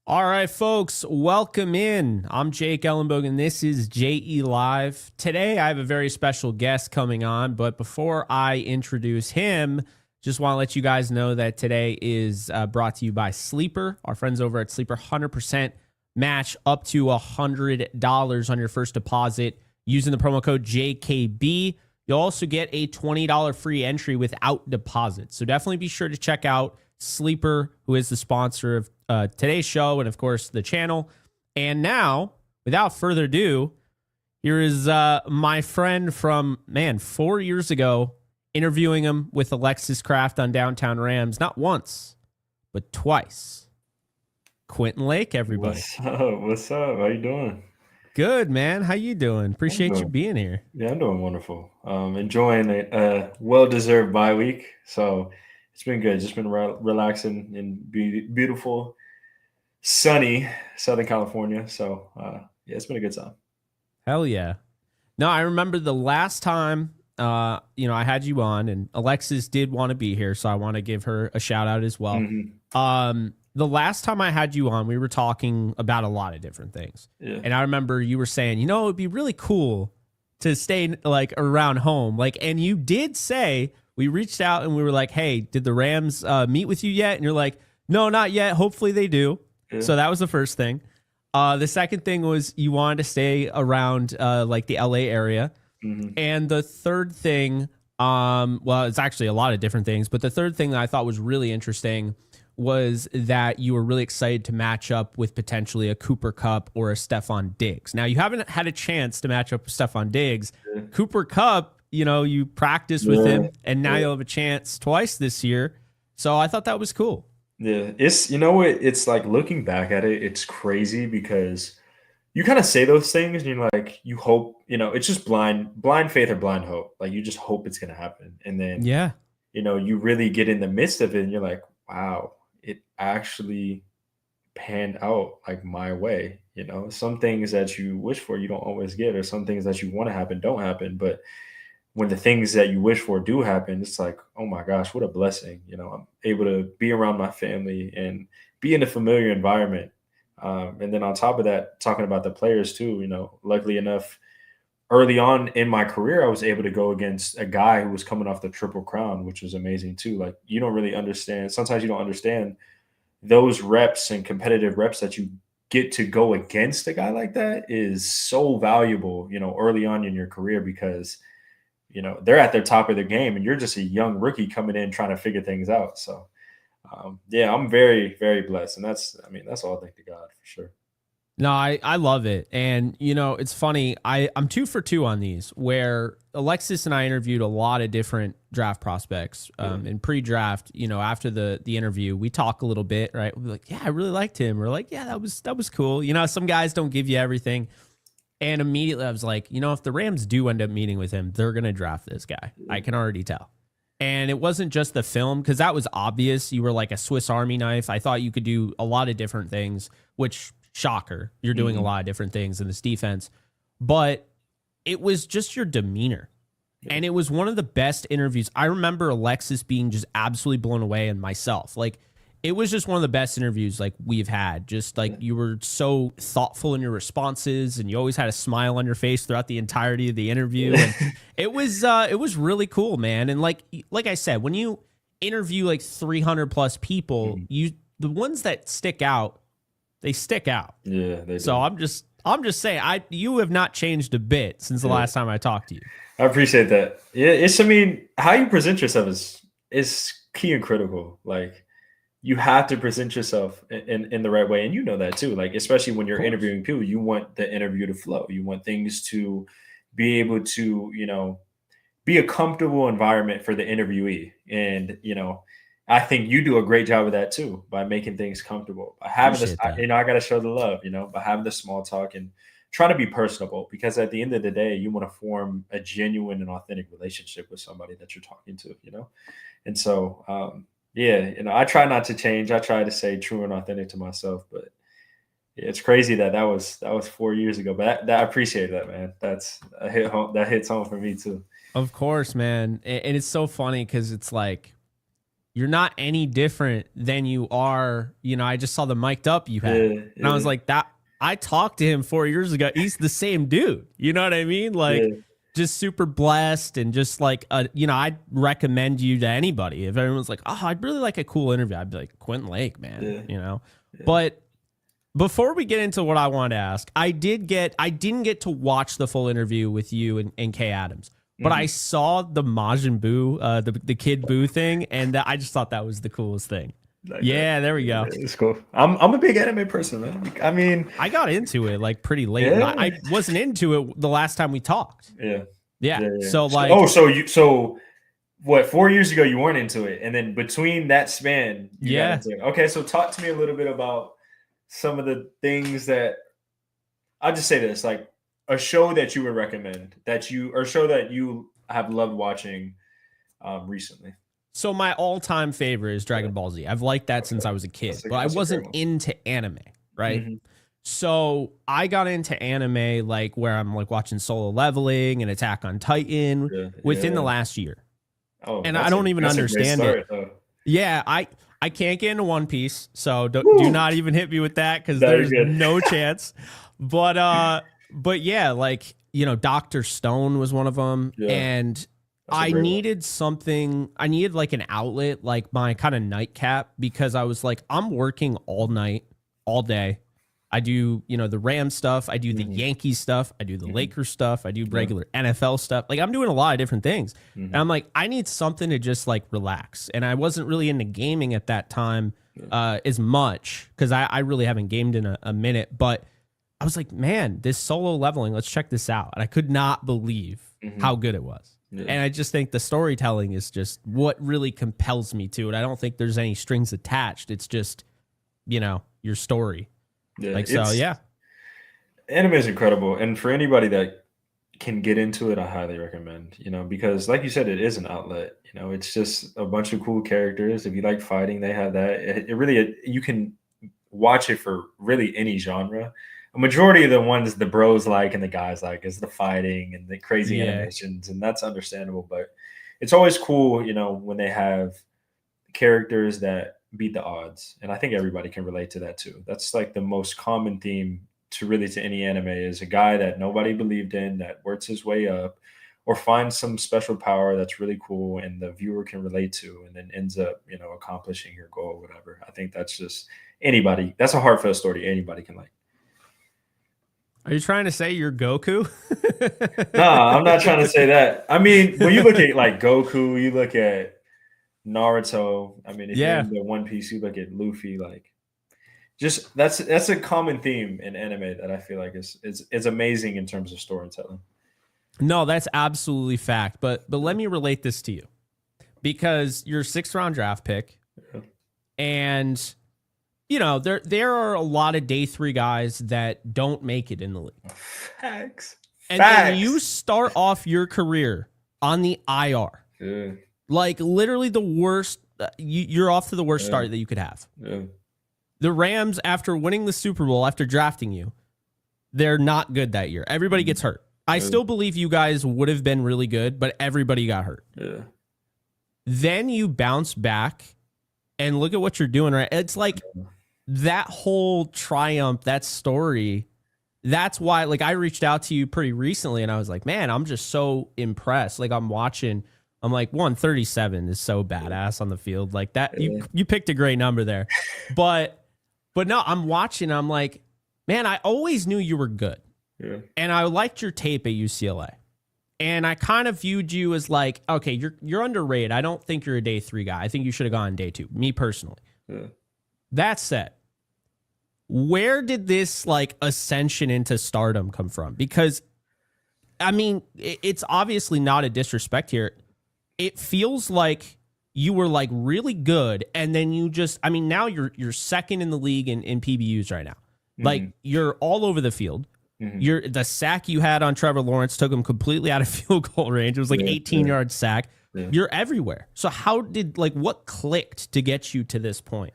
All right, folks, welcome in. I'm Jake Ellenbogen. This is JE Live. Today, I have a very special guest coming on, but before I introduce him, just want to let you guys know that today is brought to you by Sleeper. Our friends over at Sleeper, 100% match up to $100 on your first deposit using the promo code JKB. You'll also get a $20 free entry without deposit. So definitely be sure to check out Sleeper, who is the sponsor of today's show and, of course, the channel. And now, without further ado, here is my friend from, 4 years ago, interviewing him with Alexis Kraft on Downtown Rams, not once, but twice. Quentin Lake, everybody. What's up? What's up? How you doing? Good, man. How you doing? I'm Appreciate you doing, being here. yeah, I'm doing wonderful. Enjoying a well-deserved bye week. So it's been good. Just been relaxing in beautiful, sunny Southern California. So yeah, it's been a good time. Hell yeah. No, I remember the last time I had you on, and Alexis did want to be here, so I want to give her a shout out as well. The last time I had you on, we were talking about a lot of different things. Yeah. And I remember you were saying, it'd be really cool to stay like around home. And you did say, we reached out and we were like, hey, did the Rams meet with you yet? And you're like, no, not yet. Hopefully they do. Yeah. So that was the first thing. The second thing was you wanted to stay around like the LA area. And the third thing, it's actually a lot of different things, but the third thing that I thought was really interesting was that you were really excited to match up with potentially a Cooper Kupp or a Stephon Diggs. Now, you haven't had a chance to match up with Stephon Diggs. Yeah. Cooper Kupp, you practiced with him, and now you'll have a chance twice this year. So I thought that was cool. Yeah. It's, it's like looking back at it, it's crazy because you kind of say those things and you're like, you hope, it's just blind faith or blind hope. Like you just hope it's going to happen. And then, Yeah. You really get in the midst of it and you're like, wow, it actually panned out like my way. Some things that you wish for, you don't always get, or some things that you want to happen don't happen. But when the things that you wish for do happen, it's like, oh my gosh, what a blessing. I'm able to be around my family and be in a familiar environment. And then on top of that, talking about the players too, luckily enough, early on in my career, I was able to go against a guy who was coming off the Triple Crown, which was amazing too. Like you don't really understand. Sometimes you don't understand those reps and competitive reps that you get to go against a guy like that is so valuable, early on in your career because, they're at their top of their game and you're just a young rookie coming in trying to figure things out. So, yeah, I'm very, very blessed. And that's all thank to God for sure. No, I love it. And, it's funny. I'm 2 for 2 on these, where Alexis and I interviewed a lot of different draft prospects in pre-draft. After the interview, we talk a little bit, right? We're like, yeah, I really liked him. We're like, yeah, that was cool. Some guys don't give you everything. And immediately I was like, if the Rams do end up meeting with him, they're going to draft this guy. I can already tell. And it wasn't just the film, because that was obvious. You were like a Swiss Army knife. I thought you could do a lot of different things, which, shocker, you're doing a lot of different things in this defense. But it was just your demeanor. And it was one of the best interviews. I remember Alexis being just absolutely blown away, and myself. Like, it was just one of the best interviews like we've had. Just like you were so thoughtful in your responses, and you always had a smile on your face throughout the entirety of the interview. And it was really cool, man. And like I said, when you interview like 300 plus people, the ones that stick out, they stick out. Yeah, they do. So I'm just saying, you have not changed a bit since the last time I talked to you. I appreciate that. Yeah, how you present yourself is key and critical. Like you have to present yourself in the right way. And you know that too. Like, especially when you're interviewing people, you want the interview to flow. You want things to be able to, be a comfortable environment for the interviewee. And, I think you do a great job of that too, by making things comfortable. By having this, I got to show the love, by having the small talk and trying to be personable, because at the end of the day, you want to form a genuine and authentic relationship with somebody that you're talking to, And so, yeah, I try not to change. I try to stay true and authentic to myself, but yeah, it's crazy that was 4 years ago, but I appreciate that, man. That's a hit home. That hits home for me too. Of course, man. And it's so funny because it's like, you're not any different than you are. I just saw the mic'd up you had, Yeah, and I was yeah, like, that. I talked to him 4 years ago. He's the same dude. You know what I mean? Like, yeah, just super blessed and just like, I'd recommend you to anybody. If everyone's like, oh, I'd really like a cool interview, I'd be like, Quentin Lake, man. yeah, yeah. But before we get into what I wanted to ask, I didn't get to watch the full interview with you and Kay Adams, but I Mhm. saw the Majin Buu, the Kid Buu thing, and I just thought that was the coolest thing. Like that. Yeah, there we Yeah, go. it's cool. I'm a big anime person, man. I mean, I got into it like pretty late, and yeah, I wasn't into it the last time we talked. yeah, Yeah, yeah, yeah. so So, like, so what? 4 years ago, you weren't into it, and then between that span, you got yeah. into it. Okay, so talk to me a little bit about some of the things that I'll just say this, like a show that you would recommend or a show that you have loved watching recently. So my all-time favorite is Yeah, Dragon Ball Z. I've liked that since okay. I was a kid, That's a but I that's a great wasn't one. into anime, right? Mhm. So I got into anime like where I'm like watching Solo Leveling and Attack on Titan Yeah, within the yeah. last year. Oh, And I don't even that's a great understand it. start though. Yeah, I can't get into One Piece, so do Woo! not even hit me with that because No, you're there's good. no chance. But yeah, like Doctor Stone was one of them, Yeah, and that's a I great one. needed something. I needed like an outlet, like my kind of nightcap, because I was like, I'm working all night, all day. I do, the Ram stuff. I do the Mhm, Yankees stuff. I do the mhm. Lakers stuff. I do Yeah, regular NFL stuff. Like I'm doing a lot of different things. And mhm. I'm like, I need something to just like relax. And I wasn't really into gaming at that time Yeah, as much because I really haven't gamed in a minute. But I was like, man, this Solo Leveling, let's check this out. And I could not believe mhm. how good it was. Yeah, And I just think the storytelling is just what really compels me to it. I don't think there's any strings attached. It's just, your story. yeah. Like, so, It's yeah. Anime is incredible, and for anybody that can get into it, I highly recommend. Because like you said, it is an outlet. It's just a bunch of cool characters. If you like fighting, they have that. It really you can watch it for really any genre. A majority of the ones the bros like and the guys like is the fighting and the crazy Yeah. animations, and that's understandable. But it's always cool, when they have characters that beat the odds, and I think everybody can relate to that too. That's like the most common theme to any anime is a guy that nobody believed in that works his way up or finds some special power that's really cool and the viewer can relate to and then ends up accomplishing your goal or whatever. I think that's just anybody, that's a heartfelt story anybody can like. Are you trying to say you're Goku? Nah, I'm not trying to say that. I mean, when you look at like Goku, you look at Naruto. I mean, if you're Yeah. into One Piece, you look at Luffy. Like, just that's a common theme in anime that I feel like is amazing in terms of storytelling. No, that's absolutely fact. But let me relate this to you because you're a 6th round draft pick, Yeah. and there are a lot of day 3 guys that don't make it in the league. Facts. And then you Facts. start off your career on the IR. Yeah. Like literally the worst. You're off to the worst Yeah. start that you could have. Yeah. The Rams, after winning the Super Bowl, after drafting you, they're not good that year. Everybody gets hurt. I Yeah. still believe you guys would have been really good, but everybody got hurt. Yeah. Then you bounce back and look at what you're doing, right? It's like that whole triumph, that story. That's why, like, I reached out to you pretty recently and I was like, man, I'm just so impressed. Like, I'm watching, I'm like, 137 is so badass on the field. Like that, Yeah. you picked a great number there. But no, I'm watching, I'm like, man, I always knew you were good. Yeah. And I liked your tape at UCLA. And I kind of viewed you as like, okay, you're underrated. I don't think you're a day 3 guy. I think you should have gone day 2, me personally. Yeah. That said, where did this like ascension into stardom come from? Because I mean, it's obviously not a disrespect here. It feels like you were like really good, and then you just, I mean, now you're second in the league in PBUs right now. Like you're all over the field. Mhm. The sack you had on Trevor Lawrence took him completely out of field goal range. It was like Yeah, 18-yard sack. Yeah. You're everywhere. So how did what clicked to get you to this point?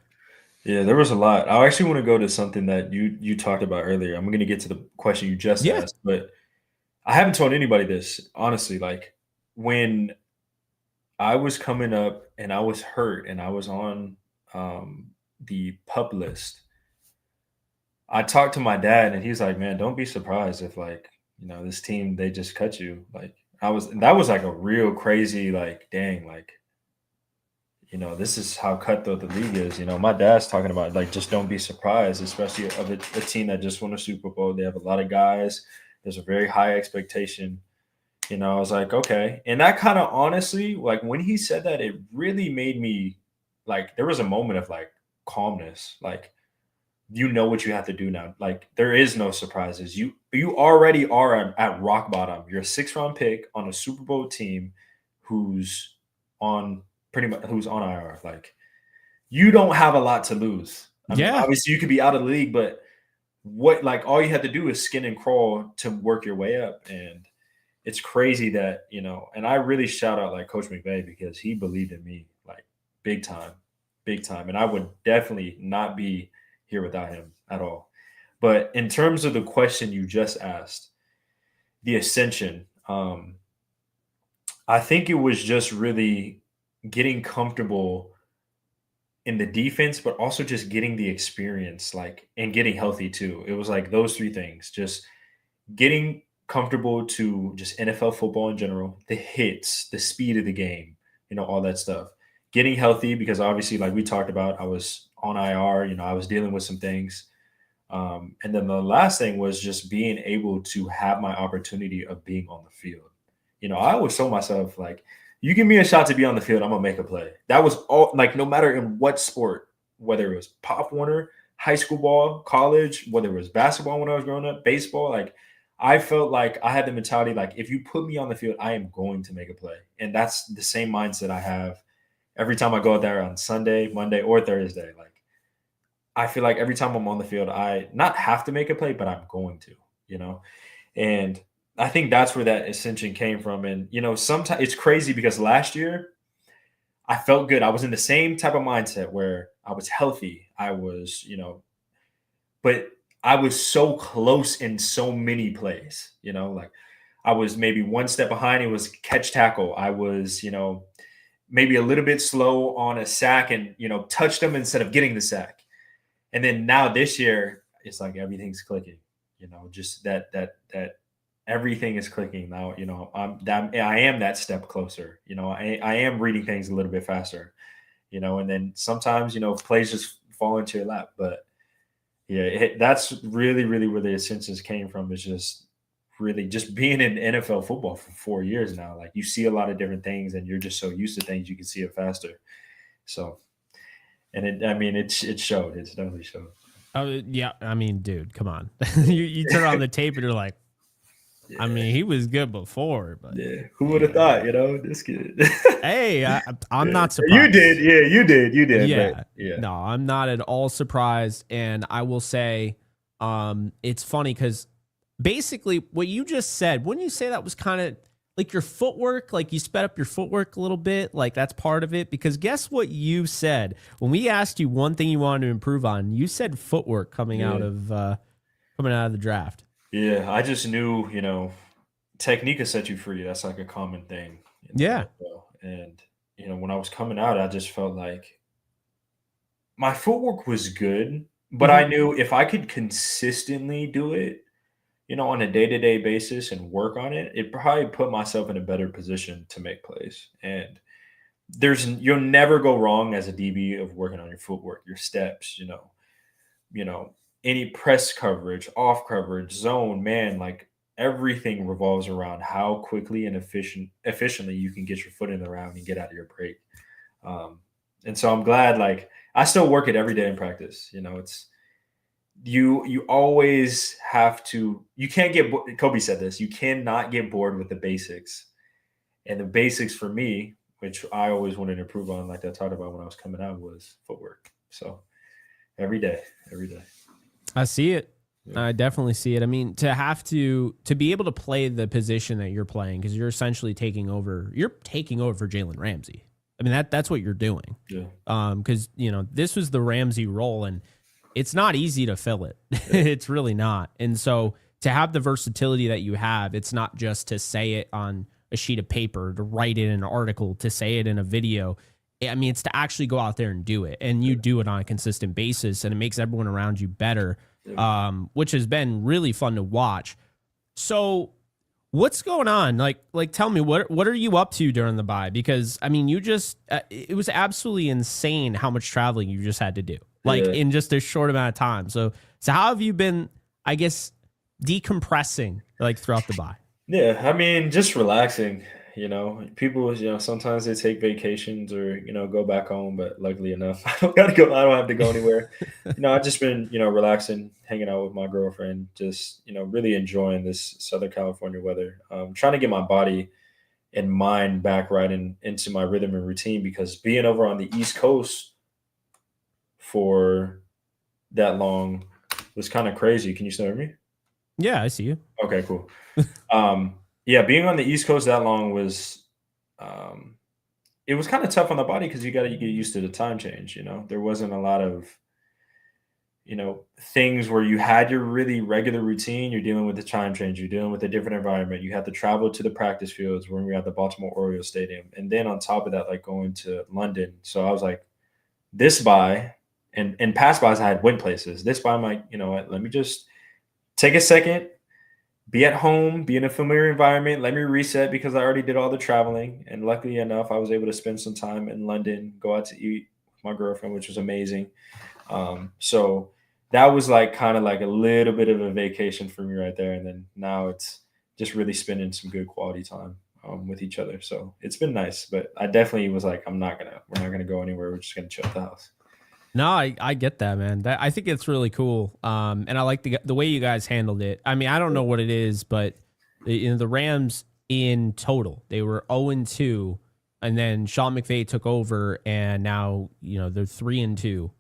Yeah, there was a lot. I actually want to go to something that you talked about earlier. I'm going to get to the question you just Yeah. asked, but I haven't told anybody this, honestly. Like when I was coming up and I was hurt and I was on the pup list. I talked to my dad and he's like, "Man, don't be surprised if like, this team they just cut you." Like that was like a real crazy like, dang, like, this is how cutthroat the league is. My dad's talking about like just don't be surprised, especially of a team that just won a Super Bowl. They have a lot of guys. There's a very high expectation. I was like, okay. And that kind of honestly, like when he said that, it really made me like there was a moment of like calmness. Like what you have to do now. Like there is no surprises. You already are at rock bottom. You're a 6th-round pick on a Super Bowl team who's on pretty much who's on IR. Like you don't have a lot to lose. I mean, Yeah. obviously you could be out of the league, but what like all you have to do is skin and crawl to work your way up. And it's crazy that, and I really shout out like Coach McVay because he believed in me like big time, big time. And I would definitely not be here without him at all. But in terms of the question you just asked, the ascension, I think it was just really getting comfortable in the defense, but also just getting the experience, like, and getting healthy too. It was like those 3 things, just getting comfortable to just NFL football in general, the hits, the speed of the game, all that stuff. Getting healthy because obviously, like we talked about, I was on IR, I was dealing with some things. And then the last thing was just being able to have my opportunity of being on the field. I always told myself, like, you give me a shot to be on the field, I'm gonna make a play. That was all like no matter in what sport, whether it was Pop Warner, high school ball, college, whether it was basketball when I was growing up, baseball, like I felt like I had the mentality like if you put me on the field, I am going to make a play. And that's the same mindset I have every time I go out there on Sunday, Monday, or Thursday. Like I feel like every time I'm on the field, I not have to make a play, but I'm going to. And I think that's where that ascension came from. And, sometimes it's crazy because last year I felt good. I was in the same type of mindset where I was healthy. I was, but I was so close in so many plays, like I was maybe one step behind. It was catch tackle. I was, maybe a little bit slow on a sack and, touched them instead of getting the sack. And then now this year, it's like everything's clicking, just that everything is clicking now. I am that step closer. I am reading things a little bit faster, and then sometimes, plays just fall into your lap. But yeah, that's really, really where the ascensions came from is just really just being in NFL football for 4 years now. Like you see a lot of different things and you're just so used to things, you can see it faster. So, and it showed. It's definitely showed. Oh yeah, I mean, dude, come on. you turn on the tape and you're like, Yeah. I mean, he was good before, but Yeah, who would have thought? This kid. hey, I'm Yeah. not surprised. You did, yeah, you did. Yeah, But yeah, no, I'm not at all surprised, and I will say, it's funny because basically what you just said, wouldn't you say that was kind of like your footwork, like you sped up your footwork a little bit, like that's part of it? Because guess what you said when we asked you one thing you wanted to improve on, you said footwork coming out of the draft. yeah. I just knew, technique will set you free. That's like a common thing in the Yeah. NFL. And when I was coming out, I just felt like my footwork was good, but Mhm. I knew if I could consistently do it, on a day-to-day basis and work on it, it probably put myself in a better position to make plays. And you'll never go wrong as a DB of working on your footwork, your steps, you know, any press coverage, off coverage, zone, man, like everything revolves around how quickly and efficiently you can get your foot in the round and get out of your break. Um, and so I'm glad, like I still work it every day in practice. It's you always have to. You can't get. Kobe said this. You cannot get bored with the basics, and the basics for me, which I always wanted to improve on, like I talked about when I was coming out, was footwork. So every day, every day. I see it. Yeah. I definitely see it. I mean, to be able to play the position that you're playing, because you're essentially taking over. You're taking over for Jalen Ramsey. I mean that's what you're doing. Yeah. Because this was the Ramsey role, and it's not easy to fill it. It's really not. And so to have the versatility that you have, it's not just to say it on a sheet of paper, to write it in an article, to say it in a video. I mean, it's to actually go out there and do it, and you do it on a consistent basis, and it makes everyone around you better, which has been really fun to watch. So what's going on? Like, tell me, what are you up to during the bye? Because I mean, you just it was absolutely insane how much traveling you just had to do, like in just a short amount of time. So how have you been, I guess, decompressing like throughout the bye? Yeah, I mean, just relaxing. People, sometimes they take vacations or go back home, but luckily enough, I don't gotta go. I don't have to go anywhere. I've just been relaxing, hanging out with my girlfriend, just really enjoying this Southern California weather. Trying to get my body and mind back right into my rhythm and routine, because being over on the East Coast for that long was kind of crazy. Can you still hear me? Yeah, I see you. Okay, cool. Yeah, being on the East Coast that long was, um, it was kind of tough on the body, because you got to get used to the time change. There wasn't a lot of things where you had your really regular routine. You're dealing with the time change. You're dealing with a different environment. You had to travel to the practice fields when we were at the Baltimore Orioles Stadium, and then on top of that, like going to London. So I was like, this bye, and past buys I had went places. This bye, I'm like, you know what? Let me just take a second, be at home, be in a familiar environment. Let me reset, because I already did all the traveling. And luckily enough, I was able to spend some time in London, go out to eat with my girlfriend, which was amazing. So that was like kind of like a little bit of a vacation for me right there. And then now it's just really spending some good quality time with each other. So it's been nice, but I definitely was like, we're not gonna go anywhere. We're just gonna chill at the house. No, I get that, man. I think it's really cool. And I like the way you guys handled it. I mean, I don't know what it is, but the Rams in total, they were 0-2, and then Sean McVay took over, and now they're 3-2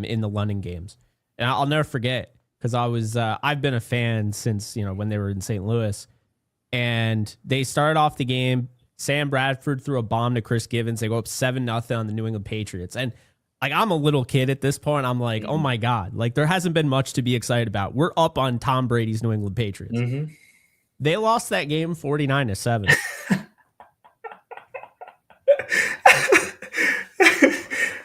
in the London games. And I'll never forget, because I've been a fan since when they were in St. Louis, and they started off the game. Sam Bradford threw a bomb to Chris Givens. They go up 7-0 on the New England Patriots, and like, I'm a little kid at this point. I'm like, oh my God, like there hasn't been much to be excited about. We're up on Tom Brady's New England Patriots. They lost that game 49-7.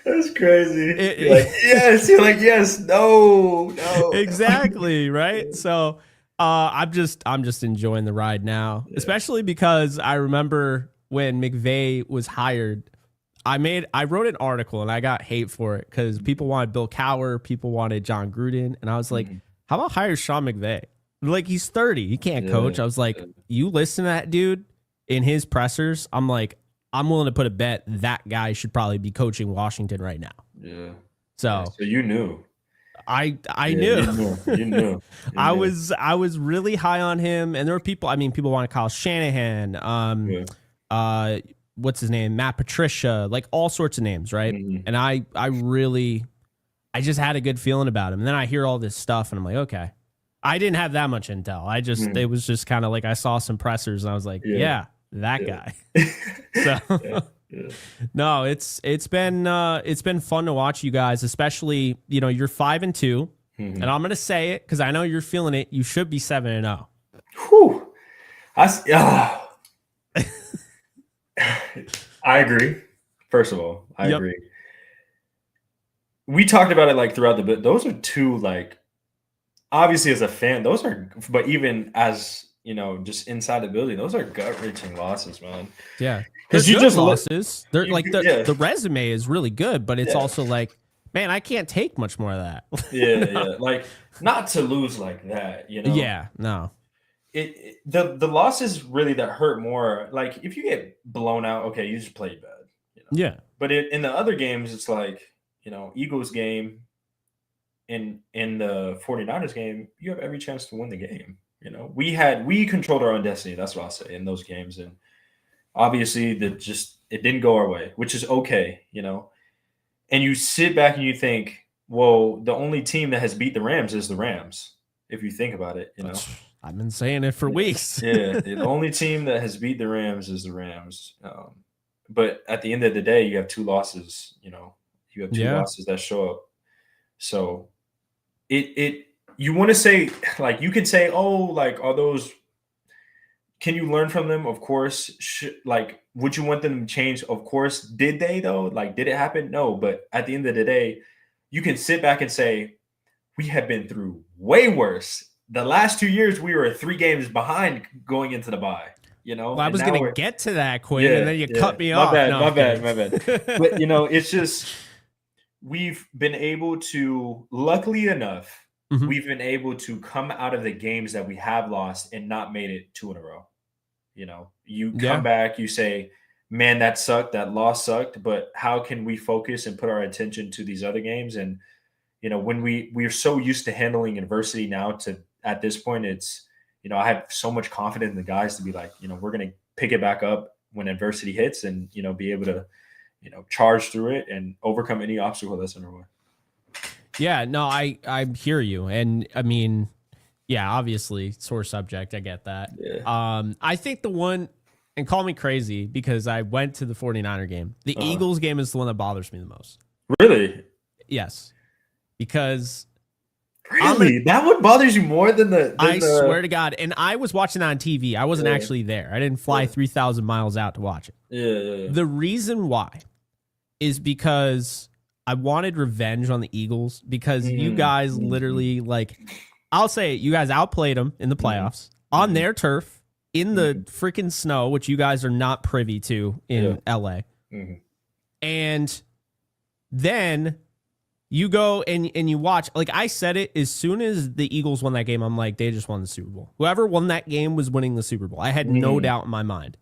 That's crazy. You're like, yes. You're like, yes. No. Exactly. Right. So I'm just enjoying the ride now, especially because I remember when McVay was hired. I wrote an article and I got hate for it, because people wanted Bill Cowher, people wanted John Gruden, and I was like, how about hire Sean McVay? Like, he's 30, he can't coach. I was like, you listen to that dude in his pressers. I'm like, I'm willing to put a bet that guy should probably be coaching Washington right now. Yeah. So you knew. I knew. You knew. I was really high on him, and there were people. I mean, people wanted Kyle Shanahan. What's his name? Matt Patricia, like all sorts of names, right? And I just had a good feeling about him. And then I hear all this stuff, and I'm like, okay. I didn't have that much intel. It was just kind of like I saw some pressers, and I was like, yeah that guy. So no, it's been fun to watch you guys, especially you're 5-2, and I'm gonna say it because I know you're feeling it. You should be 7-0. Whew. I agree. First of all, I agree. We talked about it like throughout the bit. Those are two, like, obviously as a fan, those are, but even as just inside the building, those are gut-wrenching losses, man. Yeah, because you just losses. They're like the resume is really good, but it's also like, man, I can't take much more of that. Yeah, like not to lose like that, Yeah, no. The losses really that hurt more. Like if you get blown out, okay, you just played bad. Yeah, but in the other games, it's like Eagles game, in the 49ers game, you have every chance to win the game. We controlled our own destiny. That's what I'll say in those games, and obviously it didn't go our way, which is okay. And you sit back and you think, well, the only team that has beat the Rams is the Rams. If you think about it, I've been saying it for weeks. Yeah, the only team that has beat the Rams is the Rams. But at the end of the day, you have two losses. You have two losses that show up. So you want to say, like, you can say, oh, like, are those can you learn from them? Of course. Like, would you want them to change? Of course. Did they though? Like, did it happen? No. But at the end of the day, you can sit back and say, we have been through way worse. The last 2 years, we were 3 games behind going into the bye. Well, I And was now gonna we're get to that, Quinn, and then you cut me My off. bad, No, my I'm bad, my kidding. bad. But it's just we've been able to, luckily enough, Mhm. we've been able to come out of the games that we have lost and not made it 2 in a row. You come Yeah. back, you say, man, that sucked, that loss sucked, but how can we focus and put our attention to these other games? And when we're so used to handling adversity now, to at this point, it's I have so much confidence in the guys to be like, we're gonna pick it back up when adversity hits, and be able to charge through it and overcome any obstacle that's in our way. Yeah, no, I hear you. And I mean, yeah, obviously sore subject. I get that. Yeah. I think the one, and call me crazy because I went to the 49er game. The Uh-huh. Eagles game is the one that bothers me the most. Really? Yes. Because Really? That one bothers you more than I swear to God. And I was watching that on TV. I wasn't Yeah. actually there. I didn't fly 3,000 miles out to watch it. Yeah. The reason why is because I wanted revenge on the Eagles, because you guys literally, like, I'll say it, you guys outplayed them in the playoffs on their turf in the freaking snow, which you guys are not privy to in LA. And then you go and you watch, like I said it, as soon as the Eagles won that game, I'm like, they just won the Super Bowl. Whoever won that game was winning the Super Bowl. I had no doubt in my mind.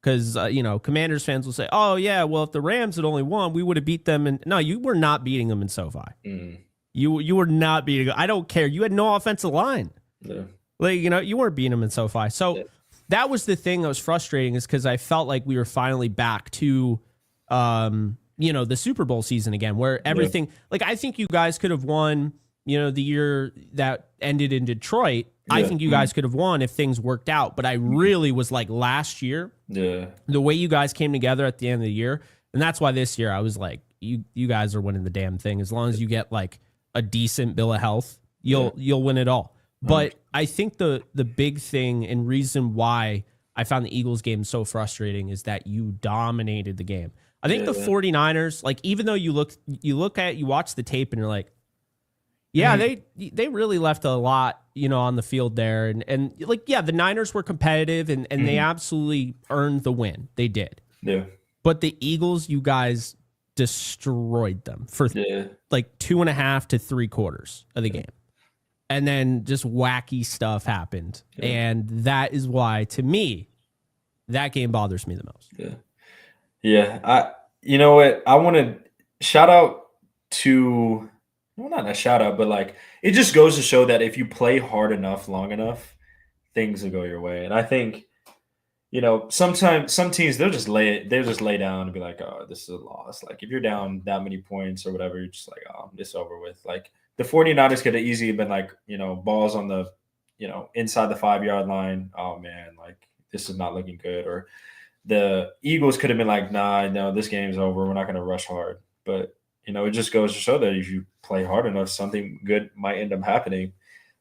Because, Commanders fans will say, oh, yeah, well, if the Rams had only won, we would have beat them. And no, you were not beating them in SoFi. You were not beating them. I don't care. You had no offensive line. Yeah. Like, you weren't beating them in SoFi. So that was the thing that was frustrating, is because I felt like we were finally back to, the Super Bowl season again, where everything, like, I think you guys could have won, the year that ended in Detroit. I think you guys could have won if things worked out. But I really was like, last year, the way you guys came together at the end of the year. And that's why this year I was like, you guys are winning the damn thing. As long as you get like a decent bill of health, you'll win it all. But I think the big thing and reason why I found the Eagles game so frustrating is that you dominated the game. I think the 49ers, like, even though you watch the tape and you're like, yeah, they really left a lot, on the field there. And like, yeah, the Niners were competitive and they absolutely earned the win. They did. Yeah. But the Eagles, you guys destroyed them for like 2.5 to 3 quarters of the game. And then just wacky stuff happened. And that is why, to me, that game bothers me the most. Yeah. You know what? I want to shout out to, well, not a shout out, but like, it just goes to show that if you play hard enough, long enough, things will go your way. And I think, sometimes some teams, they'll just lay down and be like, oh, this is a loss. Like, if you're down that many points or whatever, you're just like, oh, it's over with. Like, the 49ers could have easily been like, balls on the, inside the 5-yard line. Oh man, like, this is not looking good. Or the Eagles could have been like, nah, no, this game's over. We're not going to rush hard. But, it just goes to show that if you play hard enough, something good might end up happening.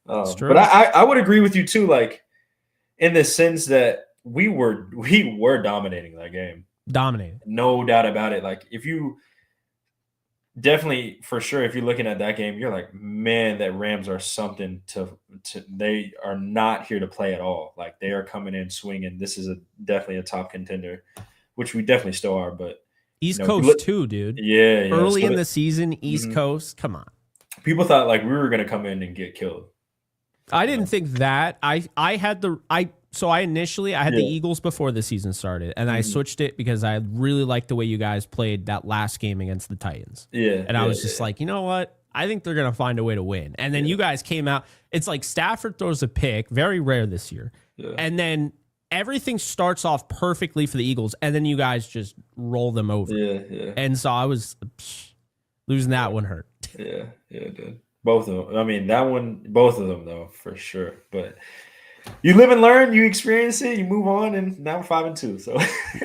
But I would agree with you too, like, in the sense that we were dominating that game. Dominating. No doubt about it. Like, if you definitely, for sure, if you're looking at that game, you're like, man, that Rams are something to they are not here to play at all. Like, they are coming in swinging. This is definitely a top contender, which we definitely still are. But East Coast too, dude. Yeah. Early in the season, East Coast. Come on. People thought like we were going to come in and get killed. I didn't think that. I had the Eagles before the season started, and I switched it because I really liked the way you guys played that last game against the Titans. And I was just like, you know what? I think they're going to find a way to win. And then you guys came out. It's like Stafford throws a pick, very rare this year. And then everything starts off perfectly for the Eagles, and then you guys just roll them over. And so I was losing that one hurt. Yeah, dude. Both of them. I mean, that one, both of them though, for sure. But you live and learn, you experience it, you move on, and now we're 5-2. So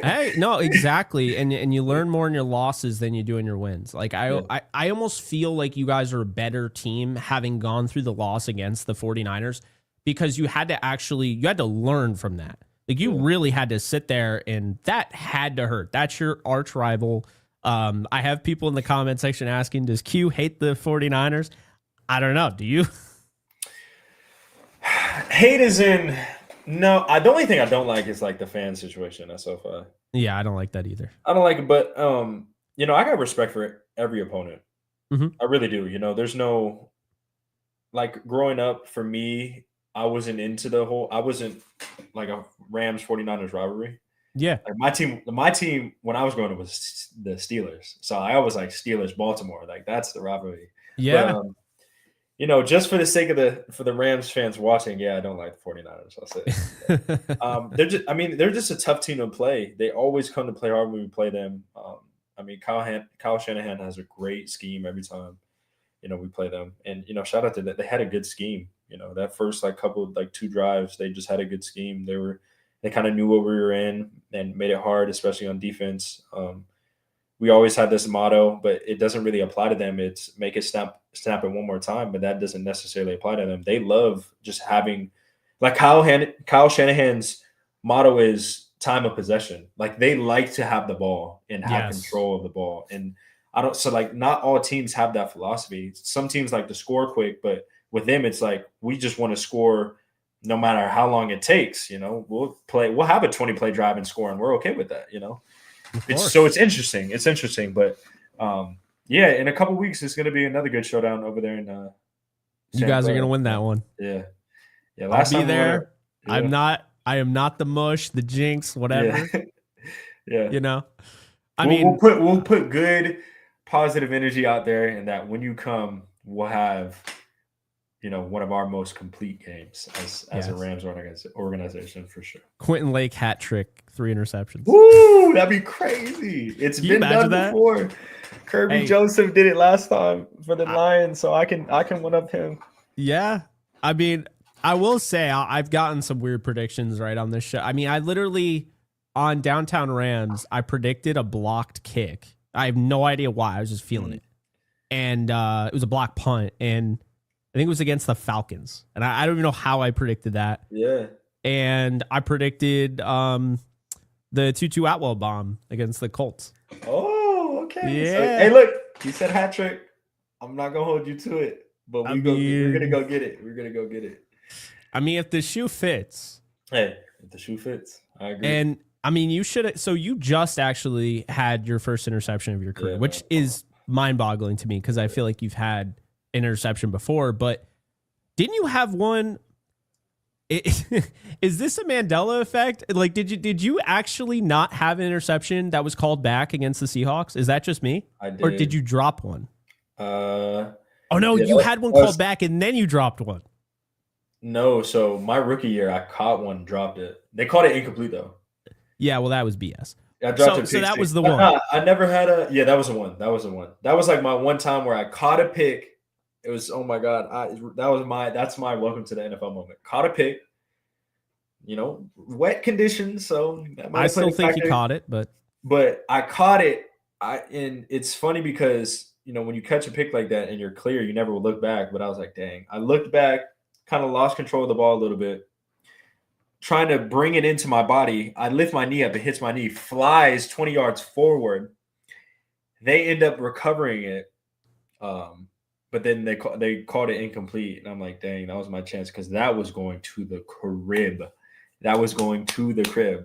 hey, no, exactly. And you learn more in your losses than you do in your wins. Like I almost feel like you guys are a better team having gone through the loss against the 49ers, because you had to learn from that. Like, you really had to sit there, and that had to hurt. That's your arch rival. I have people in the comment section asking, does Q hate the 49ers? I don't know. Do you? Hate is in. No, the only thing I don't like is like the fan situation at SoFi. Yeah, I don't like that either. I don't like it, but I got respect for every opponent. I really do. There's no like growing up for me, I wasn't I wasn't like a Rams 49ers rivalry. Yeah. Like my team when I was growing up was the Steelers. So I always like Steelers Baltimore. Like that's the rivalry. Yeah. But just for the sake of the Rams fans watching, yeah, I don't like the 49ers. I'll say. They're just a tough team to play. They always come to play hard when we play them. Kyle Shanahan has a great scheme every time, we play them. And, shout out to that. They had a good scheme. That first couple 2 drives, they just had a good scheme. They kind of knew what we were in and made it hard, especially on defense. We always had this motto, but it doesn't really apply to them. It's make it snap it one more time, but that doesn't necessarily apply to them. They love just having, like Kyle Shanahan's motto is time of possession. Like they like to have the ball and have control of the ball. And not all teams have that philosophy. Some teams like to score quick, but with them, it's like, we just want to score no matter how long it takes. We'll have a 20-play drive and score, and we're okay with that. It's interesting. It's interesting, but in a couple weeks, it's going to be another good showdown over there in. You guys are going to win that one. Yeah. I'll be there. I am not the mush, the jinx, whatever. Yeah. We'll put good, positive energy out there, and that when you come, we'll have. One of our most complete games as a Rams organization for sure. Quentin Lake hat trick, 3 interceptions. Woo, that'd be crazy. It's been done before. Kirby Joseph did it last time for the Lions, so I can one up him. Yeah, I will say I've gotten some weird predictions right on this show. I literally on Downtown Rams, I predicted a blocked kick. I have no idea why. I was just feeling it, and it was a blocked punt, and I think it was against the Falcons. And I don't even know how I predicted that. Yeah. And I predicted the Tutu Atwell bomb against the Colts. Oh, okay. Yeah. So, hey, look, you said hat trick. I'm not going to hold you to it, but we're going to go get it. We're going to go get it. If the shoe fits. Hey, if the shoe fits, I agree. And, you should. So you just actually had your first interception of your career, which is mind-boggling to me because I feel like you've had interception before, but didn't you have one? Is this a Mandela effect? Like, did you actually not have an interception that was called back against the Seahawks? Is that just me? I did. Or did you drop one? Oh no, you had one called back and then you dropped one. No, so my rookie year, I caught one, dropped it. They called it incomplete though. Yeah, well, that was BS. So that was the one. I never had that was the one. That was the one. That was like my one time where I caught a pick. It was, oh my God, that's my welcome to the NFL moment. Caught a pick, wet conditions. So I still think you caught it, but I caught it. And it's funny because, when you catch a pick like that and you're clear, you never will look back. But I was like, dang, I looked back, kind of lost control of the ball a little bit, trying to bring it into my body. I lift my knee up, it hits my knee, flies 20 yards forward. They end up recovering it. But then they called it incomplete. And I'm like, dang, that was my chance because that was going to the crib.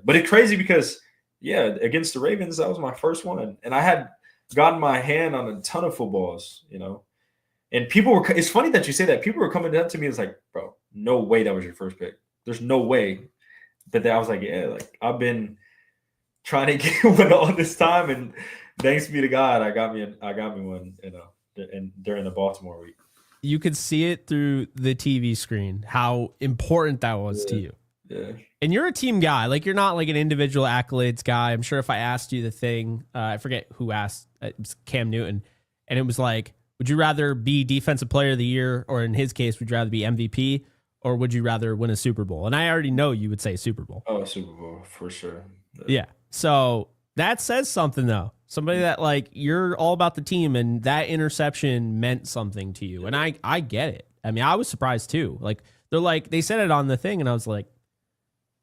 But it's crazy because, against the Ravens, that was my first one. And I had gotten my hand on a ton of footballs, And it's funny that you say that. People were coming up to me and it's like, bro, no way that was your first pick. There's no way. But then I was like, I've been trying to get one all this time. And thanks be to God, I got me one, and during the Baltimore week. You could see it through the TV screen, how important that was to you. Yeah. And you're a team guy. Like, you're not like an individual accolades guy. I'm sure if I asked you the thing, I forget who asked, it was Cam Newton. And it was like, would you rather be defensive player of the year? Or in his case, would you rather be MVP? Or would you rather win a Super Bowl? And I already know you would say Super Bowl. Oh, Super Bowl, for sure. Yeah. So that says something, though. Somebody that, like, you're all about the team, and that interception meant something to you. And I get it. I was surprised, too. Like, they said it on the thing, and I was like,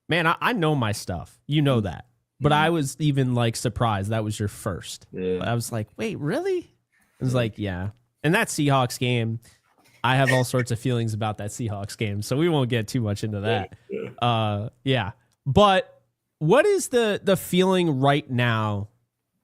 Man, I know my stuff. You know that. But I was even like surprised that was your first. Yeah. I was like, wait, really? I was like, yeah. And that Seahawks game, I have all sorts of feelings about that Seahawks game, so we won't get too much into that. Yeah. But what is the feeling right now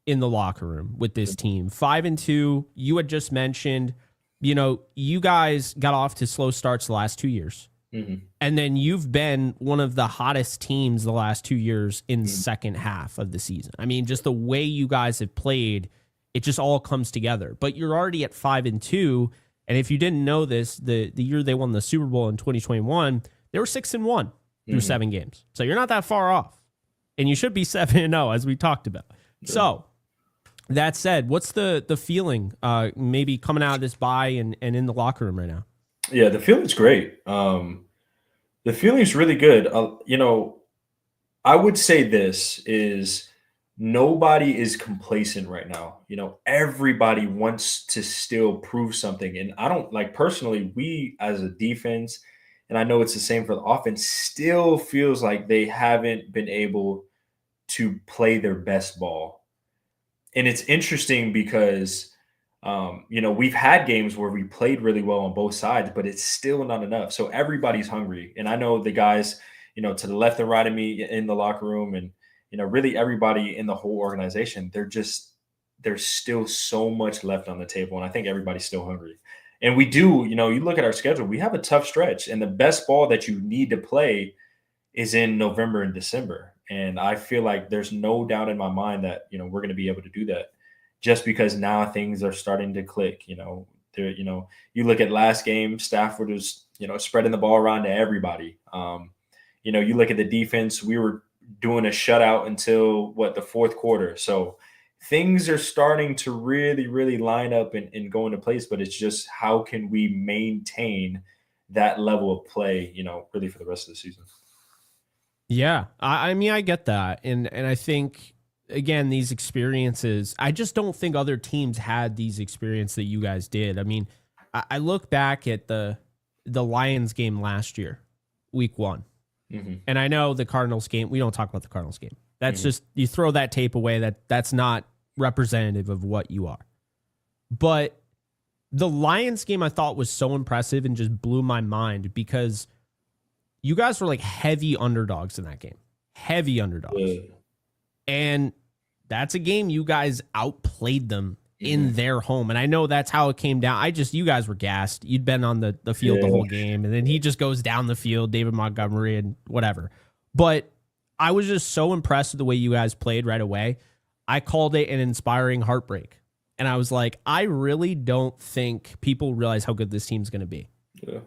in the locker room with this team? 5-2. You had just mentioned, you guys got off to slow starts the last 2 years. And then you've been one of the hottest teams the last 2 years in second half of the season. I mean, just the way you guys have played, it just all comes together. But you're already at 5-2. And if you didn't know this, the year they won the Super Bowl in 2021, they were 6-1 through 7 games. So you're not that far off. And you should be 7-0, as we talked about. Yeah. So that said, what's the feeling maybe coming out of this bye and in the locker room right now? Yeah, the feeling's great. The feeling's really good. I would say this is nobody is complacent right now. Everybody wants to still prove something. And I don't like personally, we as a defense, and I know it's the same for the offense, still feels like they haven't been able to play their best ball. And it's interesting because we've had games where we played really well on both sides, but it's still not enough. So everybody's hungry. And I know the guys, to the left and right of me in the locker room and, really everybody in the whole organization, there's still so much left on the table. And I think everybody's still hungry. And we do, you look at our schedule, we have a tough stretch. And the best ball that you need to play is in November and December. And I feel like there's no doubt in my mind that, we're going to be able to do that. Just because now things are starting to click, you look at last game, Stafford was, spreading the ball around to everybody. You look at the defense, we were doing a shutout until the fourth quarter. So things are starting to really, really line up and go into place, but it's just how can we maintain that level of play, really for the rest of the season. Yeah. I mean, I get that. And I think, again, these experiences, I just don't think other teams had these experiences that you guys did. I mean, I look back at the Lions game last year, week 1. And I know the Cardinals game, we don't talk about the Cardinals game. That's just, you throw that tape away, that's not representative of what you are. But the Lions game I thought was so impressive and just blew my mind because you guys were like heavy underdogs in that game. Heavy underdogs. Yeah. And that's a game you guys outplayed them in their home. And I know that's how it came down. You guys were gassed. You'd been on the field the whole game. And then he just goes down the field, David Montgomery and whatever. But I was just so impressed with the way you guys played right away. I called it an inspiring heartbreak. And I was like, I really don't think people realize how good this team's going to be. Yeah.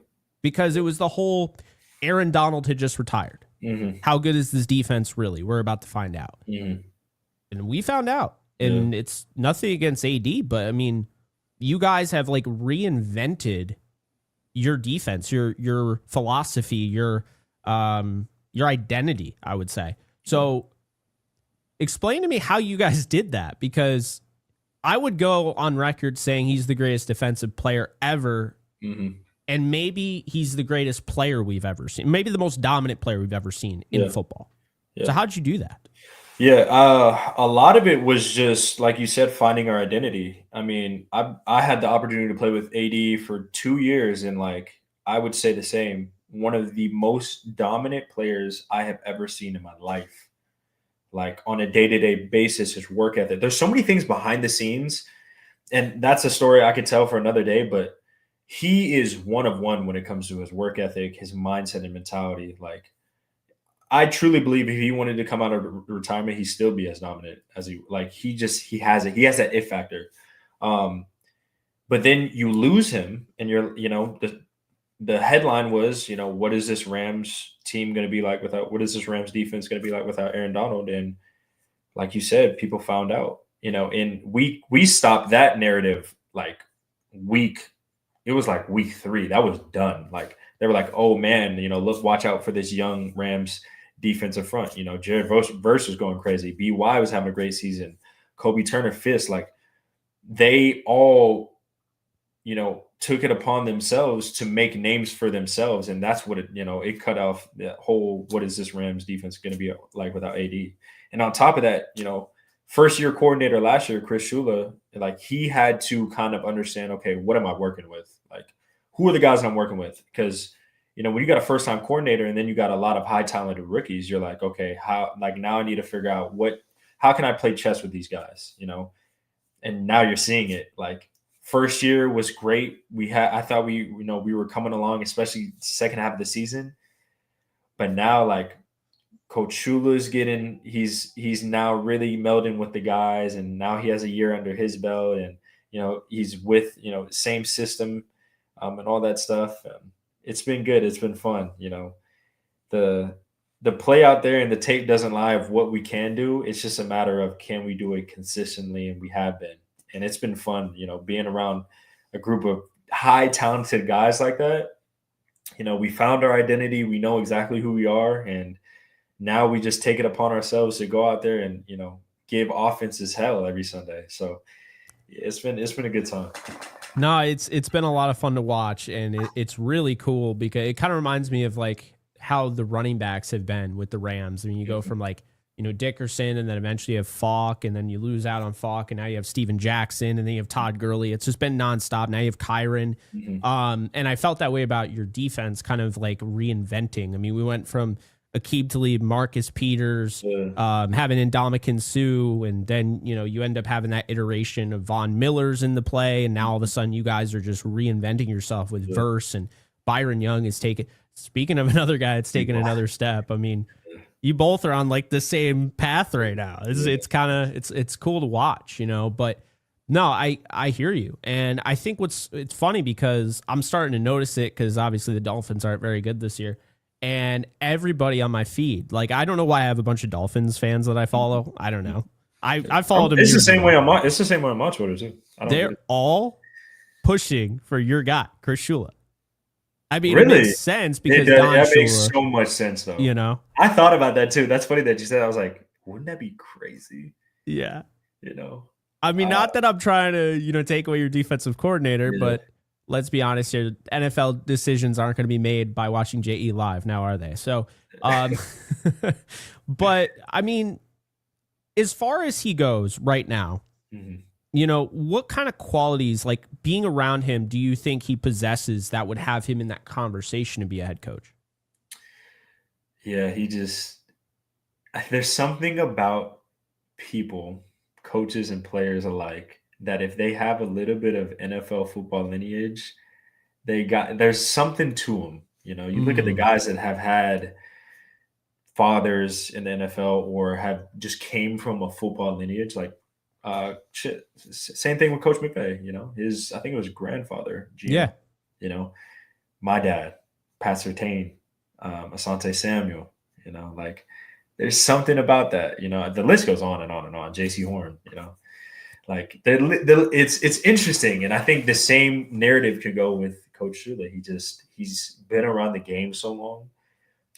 Because it was the whole Aaron Donald had just retired. How good is this defense really? We're about to find out. And we found out. And it's nothing against AD, but I mean, you guys have like reinvented your defense, your philosophy, your identity, I would say. So explain to me how you guys did that, because I would go on record saying he's the greatest defensive player ever. And maybe he's the greatest player we've ever seen. Maybe the most dominant player we've ever seen in football. Yeah. So how'd you do that? Yeah, a lot of it was just, like you said, finding our identity. I mean, I had the opportunity to play with AD for 2 years, and I would say the same. One of the most dominant players I have ever seen in my life. On a day-to-day basis, his work ethic. There's so many things behind the scenes, and that's a story I could tell for another day, but he is one of one when it comes to his work ethic, his mindset and mentality. I truly believe if he wanted to come out of retirement, he'd still be as dominant as he has it. He has that it factor. But then you lose him and the headline was, what is this Rams team going to be like what is this Rams defense going to be like without Aaron Donald? And like you said, people found out, and we stopped that narrative it was week 3. That was done. They were like, oh man, let's watch out for this young Rams defensive front. Jared Verse was going crazy. BY was having a great season. Kobe Turner, Fisk, they all, took it upon themselves to make names for themselves, and that's what it cut off the whole what is this Rams defense going to be like without AD. And on top of that, first year coordinator last year, Chris Shula, like he had to kind of understand, okay, what am I working with? Like, who are the guys I'm working with? Because when you got a first time coordinator and then you got a lot of high talented rookies, you're like, okay, now I need to figure out how can I play chess with these guys, and now you're seeing it. Like, first year was great. I thought we were coming along, especially second half of the season. But now, like, Coach Shula's he's now really melding with the guys, and now he has a year under his belt, and he's with same system, and all that stuff. It's been good. It's been fun. The play out there and the tape doesn't lie of what we can do. It's just a matter of can we do it consistently, and we have been. And it's been fun, being around a group of high talented guys like that. We found our identity. We know exactly who we are, and now we just take it upon ourselves to go out there and give offenses hell every Sunday. So it's been a good time. No, it's been a lot of fun to watch, and it's really cool because it kind of reminds me of like how the running backs have been with the Rams. I mean, you go from like Dickerson, and then eventually you have Falk, and then you lose out on Falk, and now you have Steven Jackson, and then you have Todd Gurley. It's just been nonstop. Now you have Kyron. And I felt that way about your defense, kind of like reinventing. I mean, we went from Aqib Talib, Marcus Peters, having Ndamukong Suh, and then you end up having that iteration of Von Miller's in the play, and now all of a sudden you guys are just reinventing yourself with Verse, and Byron Young is taking. Speaking of another guy that's taking another step, I mean, you both are on like the same path right now. It's kind of it's cool to watch, But no, I hear you, and I think it's funny because I'm starting to notice it because obviously the Dolphins aren't very good this year. And everybody on my feed, like, I don't know why I have a bunch of Dolphins fans that I follow. I don't know. I followed them. It's the same way on my Twitter too. They're all pushing for your guy, Chris Shula. I mean, really? It makes sense because that makes so much sense, though. I thought about that too. That's funny that you said. I was like, wouldn't that be crazy? Yeah. I mean, not that I'm trying to take away your defensive coordinator, but let's be honest here. NFL decisions aren't going to be made by watching JE live now, are they? So, but I mean, as far as he goes right now, what kind of qualities, like being around him, do you think he possesses that would have him in that conversation to be a head coach? Yeah, there's something about people, coaches and players alike, that if they have a little bit of NFL football lineage, there's something to them. You look at the guys that have had fathers in the NFL or have just came from a football lineage, like same thing with Coach McVay. I think it was grandfather. GM, my dad, Pat Surtain, Asante Samuel. Like there's something about that. The list goes on and on and on. J.C. Horn. Like it's interesting, and I think the same narrative could go with Coach Shula. He's been around the game so long,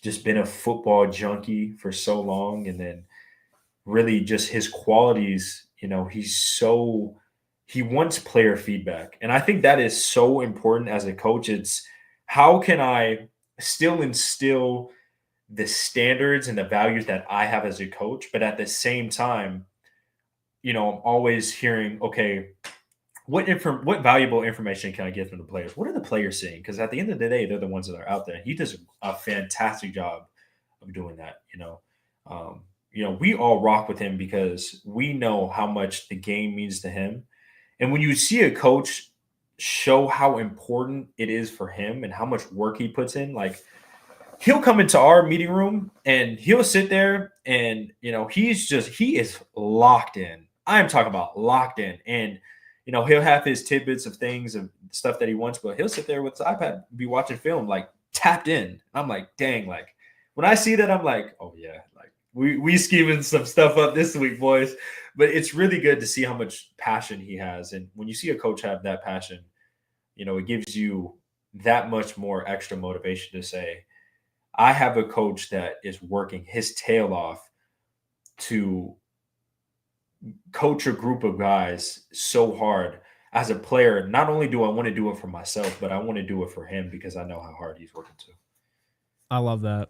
just been a football junkie for so long, and then really just his qualities. He wants player feedback, and I think that is so important as a coach. It's how can I still instill the standards and the values that I have as a coach, but at the same time, I'm always hearing, okay, what valuable information can I get from the players? What are the players seeing? Because at the end of the day, they're the ones that are out there. He does a fantastic job of doing that. We all rock with him because we know how much the game means to him. And when you see a coach show how important it is for him and how much work he puts in, like he'll come into our meeting room and he'll sit there and, he is locked in. I'm talking about locked in. And, he'll have his tidbits of things and stuff that he wants, but he'll sit there with his iPad, be watching film, like tapped in. I'm like, dang, like when I see that, I'm like, oh yeah, like we scheming some stuff up this week, boys. But it's really good to see how much passion he has. And when you see a coach have that passion, it gives you that much more extra motivation to say, I have a coach that is working his tail off to coach a group of guys so hard as a player, not only do I want to do it for myself, but I want to do it for him because I know how hard he's working too. I love that.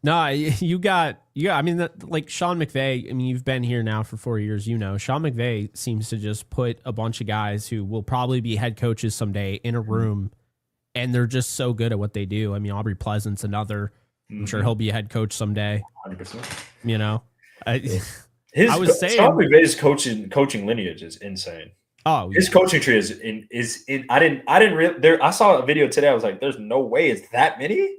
No, you got. I mean, like Sean McVay. I mean, you've been here now for 4 years. You know, Sean McVay seems to just put a bunch of guys who will probably be head coaches someday in a room, and they're just so good at what they do. I mean, Aubrey Pleasant's another. I'm sure he'll be a head coach someday. 100%. You know, I His was saying, Sean McVay's coaching lineage is insane. oh, His coaching tree is in. I didn't really there. I saw a video today. I was like, "There's no way it's that many."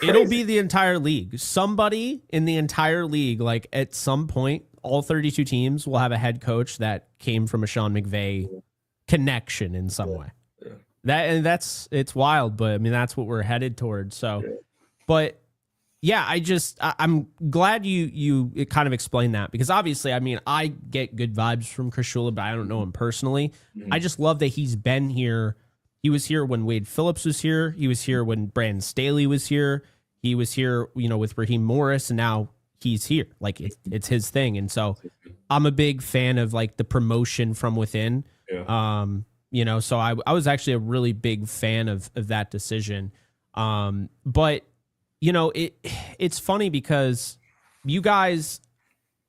it'll be the entire league. Somebody in the entire league, like at some point, all 32 teams will have a head coach that came from a Sean McVay connection in some way. Yeah. It's wild, but I mean that's what we're headed towards. So, but yeah, I'm glad you kind of explained that, because obviously, I mean, I get good vibes from Chris Shula, but I don't know him personally. I just love that he's been here. He was here when Wade Phillips was here. He was here when Brandon Staley was here. He was here, with Raheem Morris, and now he's here. Like it's his thing. And so I'm a big fan of like the promotion from within. Yeah. So I was actually a really big fan of that decision. But it's funny because you guys,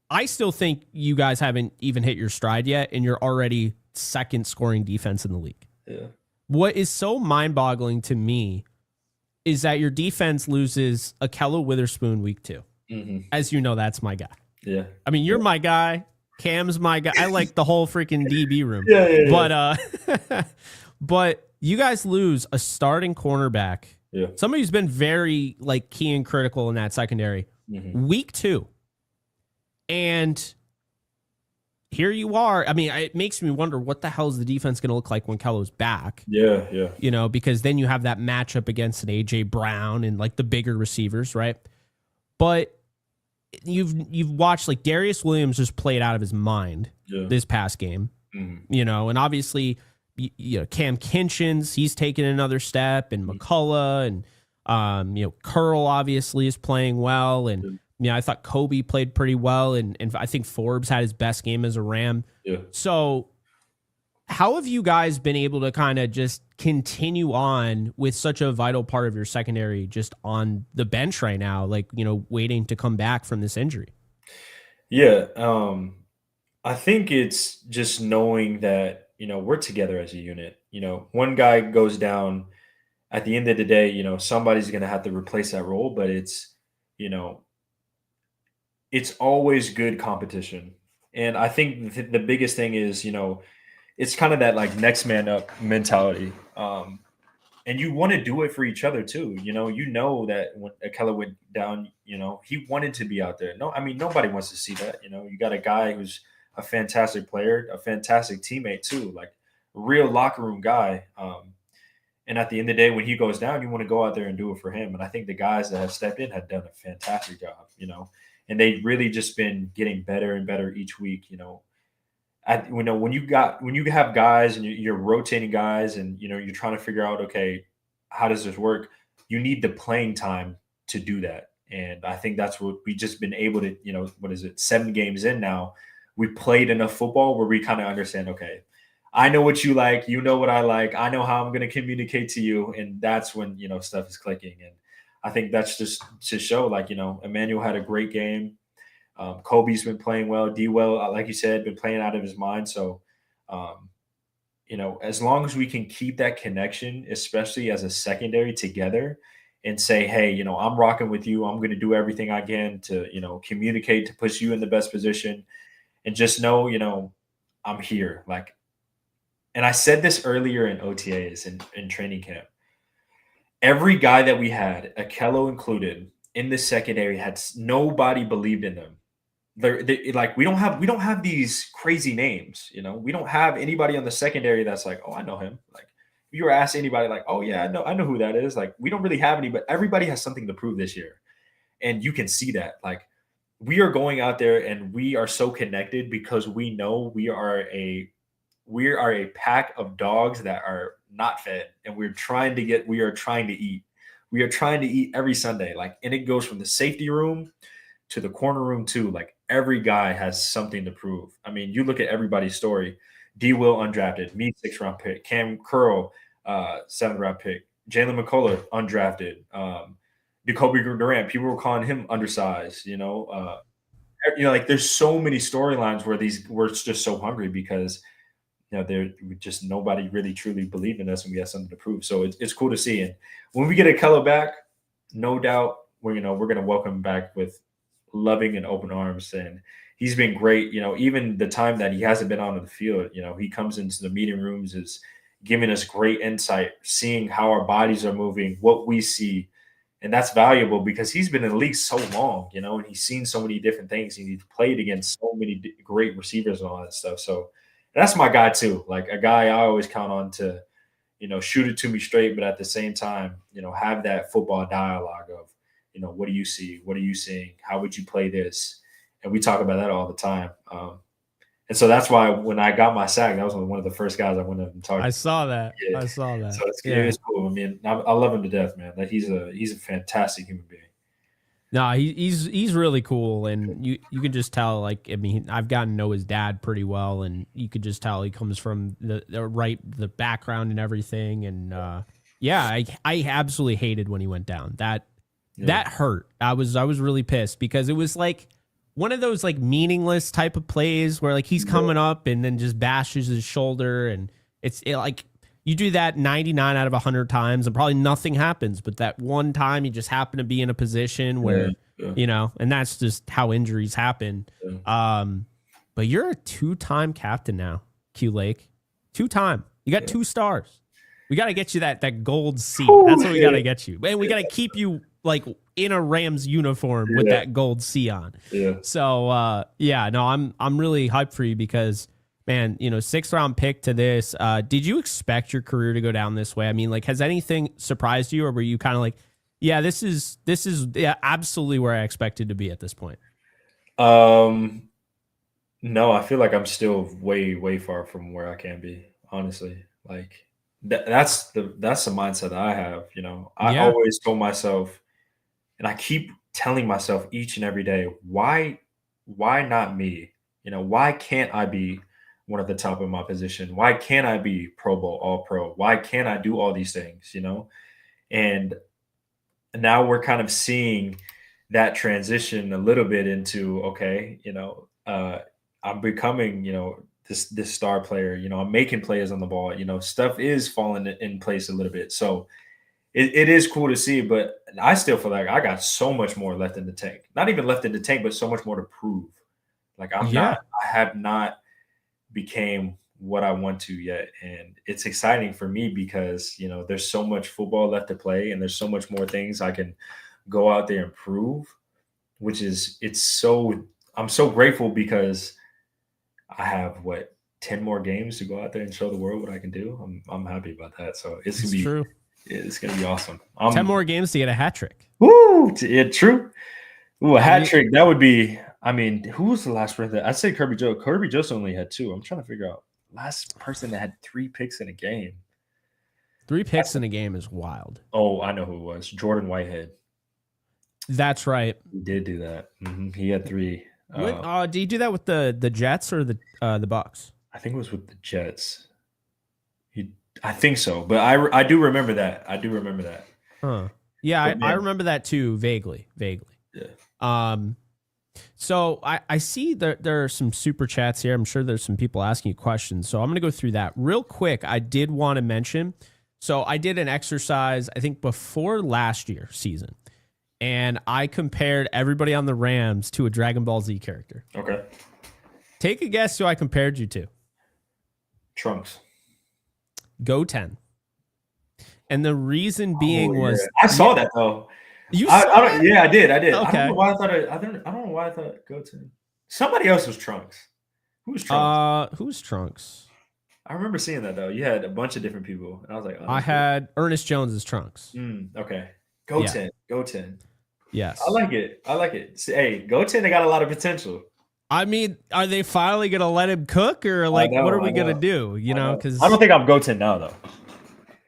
I still think you guys haven't even hit your stride yet, and you're already second scoring defense in the league. Yeah. What is so mind-boggling to me is that your defense loses Akello Witherspoon week 2. As you know, that's my guy. Yeah. I mean, you're my guy. Cam's my guy. I like the whole freaking DB room. Yeah. But you guys lose a starting cornerback. Yeah. Somebody who's been very like key and critical in that secondary. Week 2. And here you are. I mean, it makes me wonder what the hell is the defense going to look like when Kello's back. Yeah. Because then you have that matchup against an A.J. Brown and like the bigger receivers, right? But you've watched like Darius Williams just played out of his mind this past game, and obviously, Cam Kinchins, he's taken another step, and McCullough, and Curl obviously is playing well, and I thought Kobe played pretty well, and I think Forbes had his best game as a Ram. Yeah. So how have you guys been able to kind of just continue on with such a vital part of your secondary just on the bench right now, like, waiting to come back from this injury? Yeah. I think it's just knowing that, we're together as a unit. One guy goes down, at the end of the day, somebody's going to have to replace that role, but it's always good competition. And I think the biggest thing is, it's kind of that like next man up mentality. And you want to do it for each other too. That when Akello went down, he wanted to be out there. No, I mean, nobody wants to see that. You got a guy who's a fantastic player, a fantastic teammate too, like real locker room guy. And at the end of the day, when he goes down, you want to go out there and do it for him. And I think the guys that have stepped in have done a fantastic job, and they've really just been getting better and better each week. When you have guys and you're rotating guys and you're trying to figure out, okay, how does this work? You need the playing time to do that. And I think that's what we just been able to, what is it, 7 games in now, we played enough football where we kind of understand, okay, I know what you like, you know what I like, I know how I'm going to communicate to you. And that's when, stuff is clicking. And I think that's just to show, like, Emmanuel had a great game. Kobe's been playing well. D-Well, like you said, been playing out of his mind. So, as long as we can keep that connection, especially as a secondary together, and say, hey, I'm rocking with you. I'm going to do everything I can to, communicate, to put you in the best position, and just know, I'm here. Like, and I said this earlier in OTAs and in training camp. Every guy that we had, Akello included, in the secondary had nobody believed in them. They're like, we don't have these crazy names, we don't have anybody on the secondary that's like, oh, I know him. Like, if you were asked anybody like, oh yeah, I know who that is. Like, we don't really have any, but everybody has something to prove this year. And you can see that, like, we are going out there and we are so connected because we know we are a pack of dogs that are not fed, and we are trying to eat. We are trying to eat every Sunday. Like, and it goes from the safety room to the corner room too. Like, every guy has something to prove. I mean, you look at everybody's story. D. Will undrafted, me 6th round pick, Cam Curl 7th round pick, Jalen McCullough undrafted, Jacoby Durant. People were calling him undersized. Like there's so many storylines where we're just so hungry because there just nobody really truly believed in us and we have something to prove. So it's cool to see. And when we get a Keller back, no doubt we're gonna welcome him back with loving and open arms. And he's been great. Even the time that he hasn't been out on the field, he comes into the meeting rooms, is giving us great insight, seeing how our bodies are moving, what we see. And that's valuable because he's been in the league so long, and he's seen so many different things. And he's played against so many great receivers and all that stuff. So that's my guy too. Like a guy I always count on to, shoot it to me straight, but at the same time, have that football dialogue of, what do you see? What are you seeing? How would you play this? And we talk about that all the time. And so that's why when I got my sack, that was one of the first guys I went up and talked to. I saw that. Yeah. I saw that. So it's cool. I mean, I love him to death, man. Like he's a fantastic human being. No, he's really cool, and you can just tell. Like, I mean, I've gotten to know his dad pretty well, and you could just tell he comes from the background and everything. And I absolutely hated when he went down. That hurt. I was really pissed because it was like one of those like meaningless type of plays where like he's coming up and then just bashes his shoulder, and it's like you do that 99 out of 100 times and probably nothing happens, but that one time you just happen to be in a position where and that's just how injuries happen. But you're a 2-time captain now, Q Lake. 2-time. You got 2 stars. We got to get you that gold C. That's what we got to get you. And we got to keep you like in a Rams uniform with that gold C on. Yeah. So I'm really hyped for you because man, 6th-round pick to this. Did you expect your career to go down this way? I mean, like, has anything surprised you, or were you kind of like, yeah, this is absolutely where I expected to be at this point? No, I feel like I'm still way, way far from where I can be. Honestly, like that's the mindset that I have. I always told myself, and I keep telling myself each and every day, why not me? Why can't I be one at the top of my position? Why can't I be Pro Bowl, All Pro? Why can't I do all these things? And now we're kind of seeing that transition a little bit into, okay, I'm becoming, this star player, I'm making plays on the ball, stuff is falling in place a little bit. So it is cool to see, but I still feel like I got so much more left in the tank. Not even left in the tank, but so much more to prove. Like I have not became what I want to yet. And it's exciting for me because, there's so much football left to play and there's so much more things I can go out there and prove, I'm so grateful because I have 10 more games to go out there and show the world what I can do. I'm happy about that. So it's going to be true. It's going to be awesome. 10 more games to get a hat trick. Woo! Yeah, true. Ooh, a hat trick. That would be, I mean, who was the last person? I'd say Kirby Joe. Kirby Joseph only had 2. I'm trying to figure out last person that had 3 picks in a game. 3 picks in a game is wild. Oh, I know who it was. Jordan Whitehead. That's right. He did do that. Mm-hmm. He had 3. Did he do that with the Jets or the Bucks? I think it was with the Jets. I think so, but I do remember that. Huh. Yeah, I remember that too, vaguely. Yeah. So I see that there are some super chats here. I'm sure there's some people asking you questions. So I'm going to go through that real quick. I did want to mention, so I did an exercise, I think before last year's season, and I compared everybody on the Rams to a Dragon Ball Z character. Okay. Take a guess who I compared you to. Trunks. Goten. And the reason being was I saw that though. You saw it? Yeah, I did. Okay. I don't know why I thought Goten. Somebody else was Trunks. Who was Trunks? Who's Trunks? I remember seeing that though. You had a bunch of different people, and I was like, I had Ernest Jones as Trunks. Okay. Goten. Yes. I like it. Hey, Goten, they got a lot of potential. I mean, are they finally going to let him cook, or like, what are we going to do? Because I don't think I'm Goten now, though.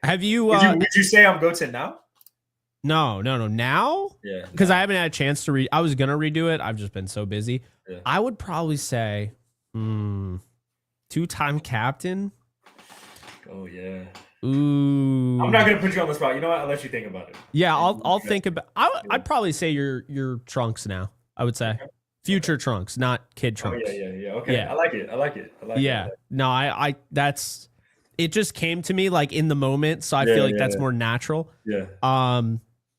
Have you? Would you say I'm Goten now? No. Now? Yeah. Because I haven't had a chance to read. I was going to redo it. I've just been so busy. Yeah. I would probably say 2 2-time captain. Oh yeah. Ooh. I'm not gonna put you on the spot. You know what? I'll let you think about it. Yeah, I'll think about. I'd probably say your Trunks now. I would say Okay. future Trunks, not kid Oh Trunks. yeah. Okay. Yeah, I like it. I like it. I like it. yeah. No, I that's. It just came to me like in the moment, so I Yeah, feel like that's more natural. yeah.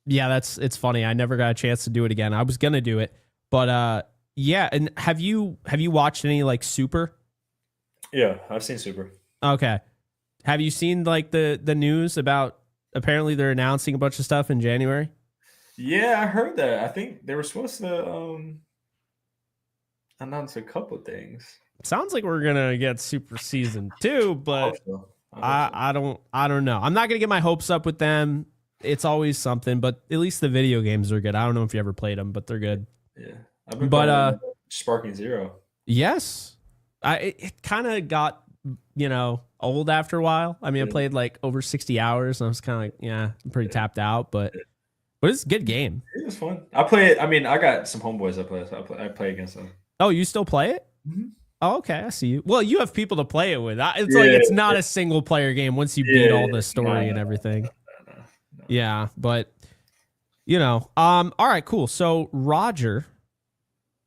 Yeah, it's funny. I never got a chance to do it again. I was gonna do it, but yeah. And have you watched any like Super? Yeah, I've seen Super. Okay. Have you seen like the news about apparently they're announcing a bunch of stuff in January? Yeah, I heard that. I think they were supposed to announce a couple things. Sounds like we're gonna get Super Season 2, I hope but so. I don't know. I'm not gonna get my hopes up with them. It's always something, but at least the video games are good. I don't know if you ever played them, but they're good. Yeah, I've been But playing Sparking Zero. yes, it kind of got old after a while. I mean, I Yeah. played like over 60 hours, and I was kind of like, yeah, I'm pretty tapped out, but it's a good game. It was fun. I play it. I mean, I got some homeboys I play, so I play against them. Oh, you still play it? Mhm. Oh, okay, I see you. Well, you have people to play it with. It's Yeah, like it's not a single player game once you beat all the story and no, everything. no. Yeah, but all right, cool. So Roger,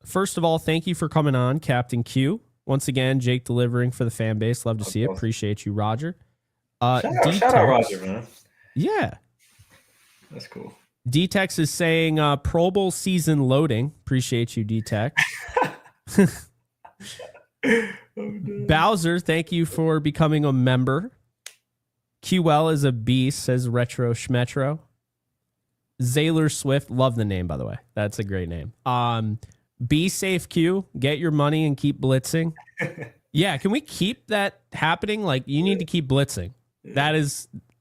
first of all, thank you for coming on, Captain Q. Once again, Jake delivering for the fan base. Love to see it. Awesome. Appreciate you, Roger. Shout out Roger, man. Yeah. That's cool. D-Tex is saying Pro Bowl season loading. Appreciate you, D-Tex. Bowser, thank you for becoming a member. QL is a beast, says Retro Schmetro. Zaylor Swift, love the name, by the way. That's a great name. Be safe, Q. Get your money and keep blitzing. Yeah, can we keep that happening? Like, you need to keep blitzing. Yeah.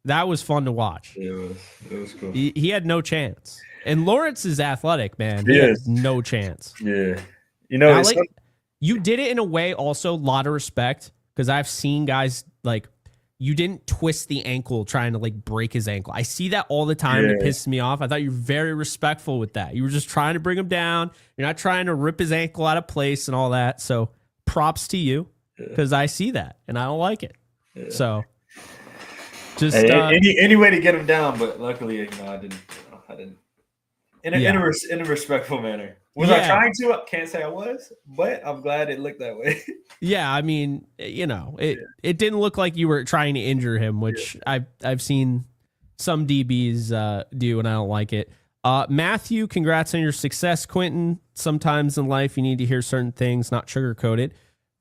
That was fun to watch. It was cool. He had no chance. And Lawrence is athletic, man. He had no chance. Yeah. Now, you did it in a way also, a lot of respect, because I've seen guys like you didn't twist the ankle trying to like break his ankle. I see that all the time. Yeah. It pisses me off. I thought you were very respectful with that. You were just trying to bring him down. You're not trying to rip his ankle out of place and all that. So props to you, because I see that and I don't like it. Yeah. So just any way to get him down, but luckily, I didn't. In a respectful manner. Was I trying to? I can't say I was, but I'm glad it looked that way. Yeah, I mean, it didn't look like you were trying to injure him, which I've seen some DBs do, and I don't like it. Matthew, congrats on your success, Quentin. Sometimes in life, you need to hear certain things, not sugarcoat it.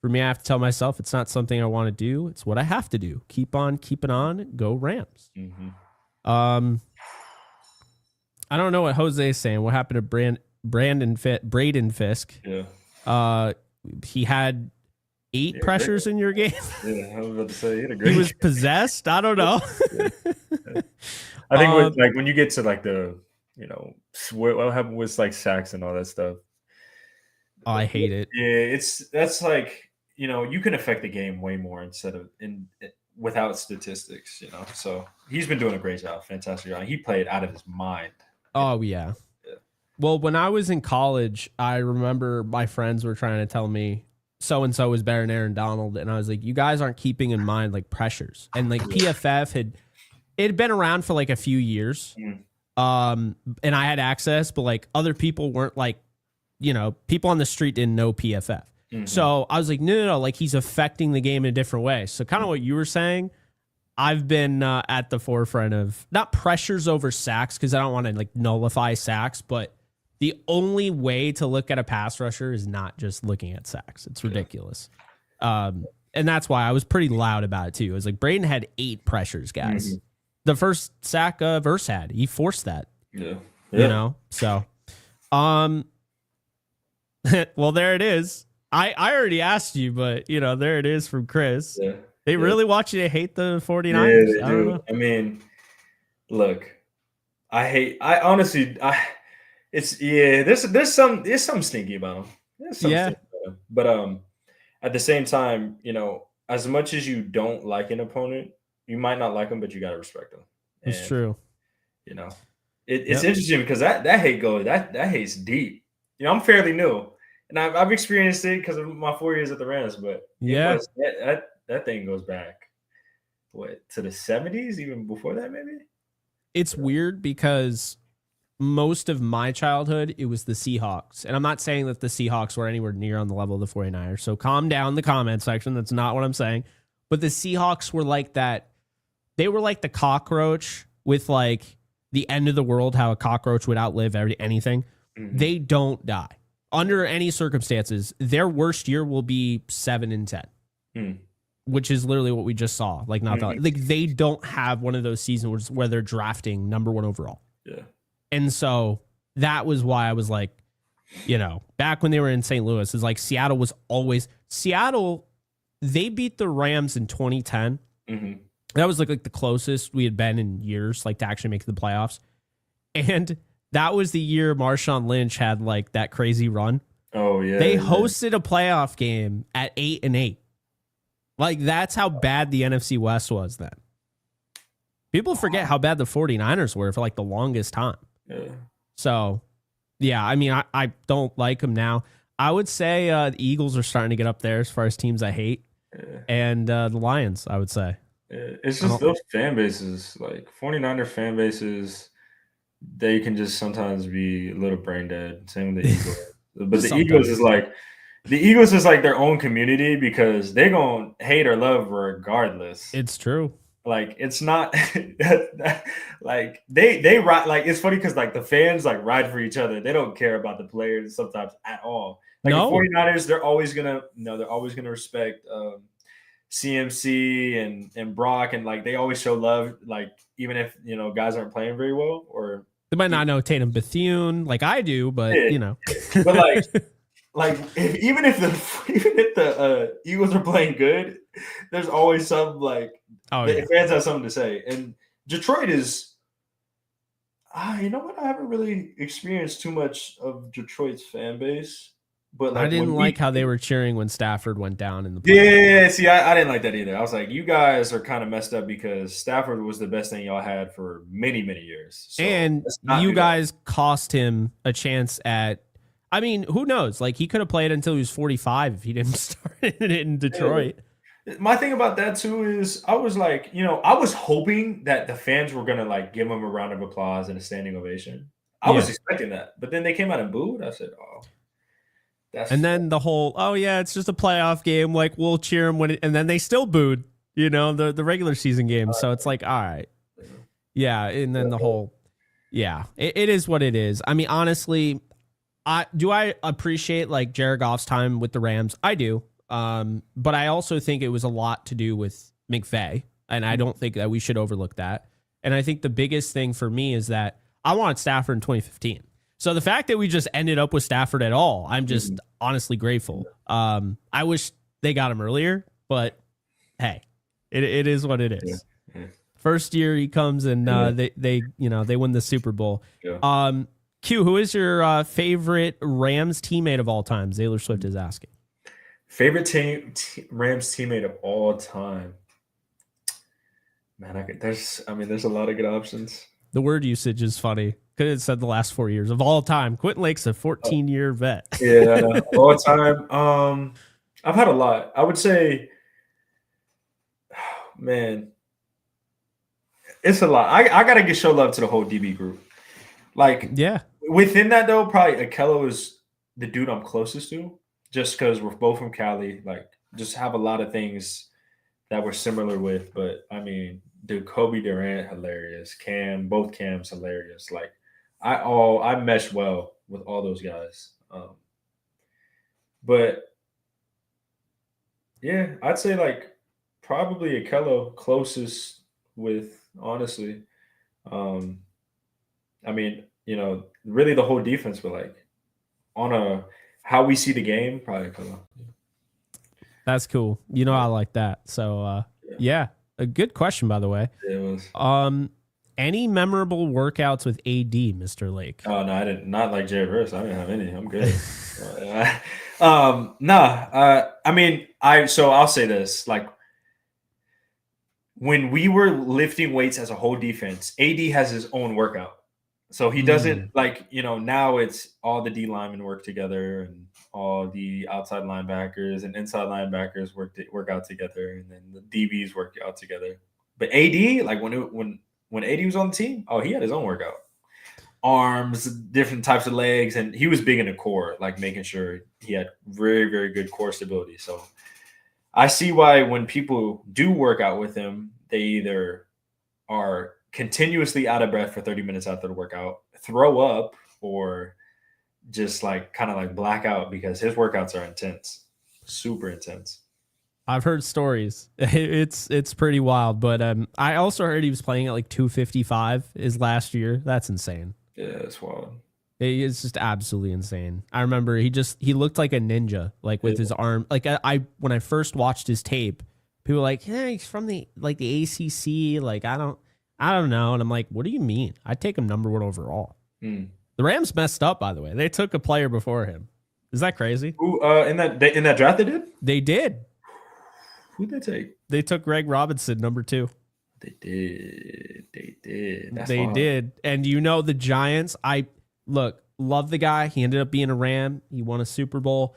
For me, I have to tell myself it's not something I want to do. It's what I have to do. Keep on keeping on. Go Rams. Mm-hmm. I don't know what Jose is saying. What happened to Braden Fisk? Yeah. He had 8 pressures in your game. Yeah, I was about to say he had a great. He was possessed. I don't know. I think with, like when you get to like the what happened with like sacks and all that stuff. Oh, I hate it. Yeah, that's like you can affect the game way more instead of without statistics. So he's been doing a great job, fantastic job. He played out of his mind. Oh yeah. Well, when I was in college, I remember my friends were trying to tell me so-and-so was better than Aaron Donald. And I was like, you guys aren't keeping in mind like pressures. And like PFF had been around for like a few years. And I had access, but like other people weren't like, people on the street didn't know PFF. Mm-hmm. So I was like, no, like he's affecting the game in a different way. So kind of what you were saying, I've been at the forefront of not pressures over sacks, because I don't want to like nullify sacks, but the only way to look at a pass rusher is not just looking at sacks. It's ridiculous. And that's why I was pretty loud about it too. It was like Braden had 8 pressures, guys. Mm-hmm. The first sack Verse had, he forced that. Yeah. So, well, there it is. I already asked you, but there it is from Chris. Yeah. They really want you to hate the 49ers? Yeah, they do. I mean, look, there's some stinky about them. But at the same time, as much as you don't like an opponent, you might not like them, but you got to respect them. It's true. It's interesting because that hate hate's deep. I'm fairly new. and I've experienced it because of my 4 years at the Rams. But it Yeah. was that thing goes back what to the 70s, even before that, maybe. It's weird because most of my childhood, it was the Seahawks. And I'm not saying that the Seahawks were anywhere near on the level of the 49ers. So calm down in the comment section. That's not what I'm saying. But the Seahawks were like that. They were like the cockroach with like the end of the world, how a cockroach would outlive anything. Mm-hmm. They don't die. Under any circumstances, their worst year will be 7-10. Which is literally what we just saw. Like like they don't have one of those seasons where they're drafting number 1 overall. Yeah. And so that was why I was like, back when they were in St. Louis, it's like Seattle, they beat the Rams in 2010. Mm-hmm. That was like the closest we had been in years, like to actually make the playoffs. And that was the year Marshawn Lynch had like that crazy run. Oh yeah. They hosted a playoff game at 8-8. Like, that's how bad the NFC West was then. People forget how bad the 49ers were for like the longest time. Yeah. So, yeah, I mean, I don't like them now. I would say the Eagles are starting to get up there as far as teams I hate. Yeah. And the Lions, I would say. Yeah. It's just those fan bases, like 49er fan bases, they can just sometimes be a little brain dead. Same with the Eagles. But the Eagles is like their own community because they're going to hate or love regardless. It's true. Like, it's not like they ride. Like, it's funny because like the fans like ride for each other. They don't care about the players sometimes at all. Like the 49ers, they're always gonna respect CMC and Brock, and like they always show love. Like, even if guys aren't playing very well, or they might not know Tatum Bethune like I do, but but like even if the Eagles are playing good, there's always some like fans have something to say. And Detroit is, you know what? I haven't really experienced too much of Detroit's fan base, but like, I didn't like how they were cheering when Stafford went down in the playoffs. Yeah. See, I didn't like that either. I was like, you guys are kind of messed up because Stafford was the best thing y'all had for many, many years. So and you guys cost him a chance at. I mean, who knows? Like, he could have played until he was 45 if he didn't start it in Detroit. Yeah. My thing about that, too, is I was like, I was hoping that the fans were going to, like, give him a round of applause and a standing ovation. I was expecting that. But then they came out and booed. I said, oh. And then the whole, it's just a playoff game. Like, we'll cheer him and then they still booed, the regular season game. So it's like, all right. Yeah. And then the whole, it is what it is. I mean, honestly, I appreciate like Jared Goff's time with the Rams? I do. But I also think it was a lot to do with McVay, and I don't think that we should overlook that. And I think the biggest thing for me is that I wanted Stafford in 2015. So the fact that we just ended up with Stafford at all, I'm just honestly grateful. I wish they got him earlier, but hey, it is what it is. Yeah. First year he comes and they win the Super Bowl. Yeah. Q, who is your favorite Rams teammate of all time? Taylor Swift is asking. Favorite Rams teammate of all time? Man, there's a lot of good options. The word usage is funny. Could have said the last 4 years of all time. Quentin Lake's a 14-year vet. Yeah, all time. I've had a lot. I would say, man, it's a lot. I gotta show love to the whole DB group. Like, within that though, probably Akello is the dude I'm closest to, just because we're both from Cali. Like, just have a lot of things that we're similar with. But I mean, dude, Kobe Durant, hilarious. Both Cams, hilarious. Like, I mesh well with all those guys. But yeah, I'd say like probably Akello closest with, honestly. I mean, really the whole defense, but like on how we see the game, probably Akello. That's cool. I like that. So yeah, a good question, by the way. Yeah, it was. Any memorable workouts with AD, Mr. Lake? Oh no, I didn't. Not like Jared Verse. I didn't have any. I'm good. I mean, so I'll say this: like, when we were lifting weights as a whole defense, AD has his own workout. So he doesn't Mm. like, now it's all the D linemen work together and all the outside linebackers and inside linebackers work out together, and then the DBs work out together. But AD, like when AD was on the team, oh, he had his own workout. Arms, different types of legs, and he was big in the core, like making sure he had very, very good core stability. So I see why when people do work out with him, they either are continuously out of breath for 30 minutes after the workout, throw up, or just like kind of like black out because his workouts are intense, super intense. I've heard stories. It's pretty wild, but I also heard he was playing at like 255 his last year. That's insane. Yeah, it's wild. It's just absolutely insane. I remember he looked like a ninja, like with his arm. Like I when I first watched his tape, people were like, "Yeah, he's from the ACC." Like I don't know, and I'm like, "What do you mean? I'd take him number one overall." Mm. The Rams messed up, by the way. They took a player before him. Is that crazy? Who in that draft they did? They did. Who'd they take? They took Greg Robinson, number 2. They did. They did. That's They wild. did. And the Giants, love the guy. He ended up being a Ram. He won a Super Bowl.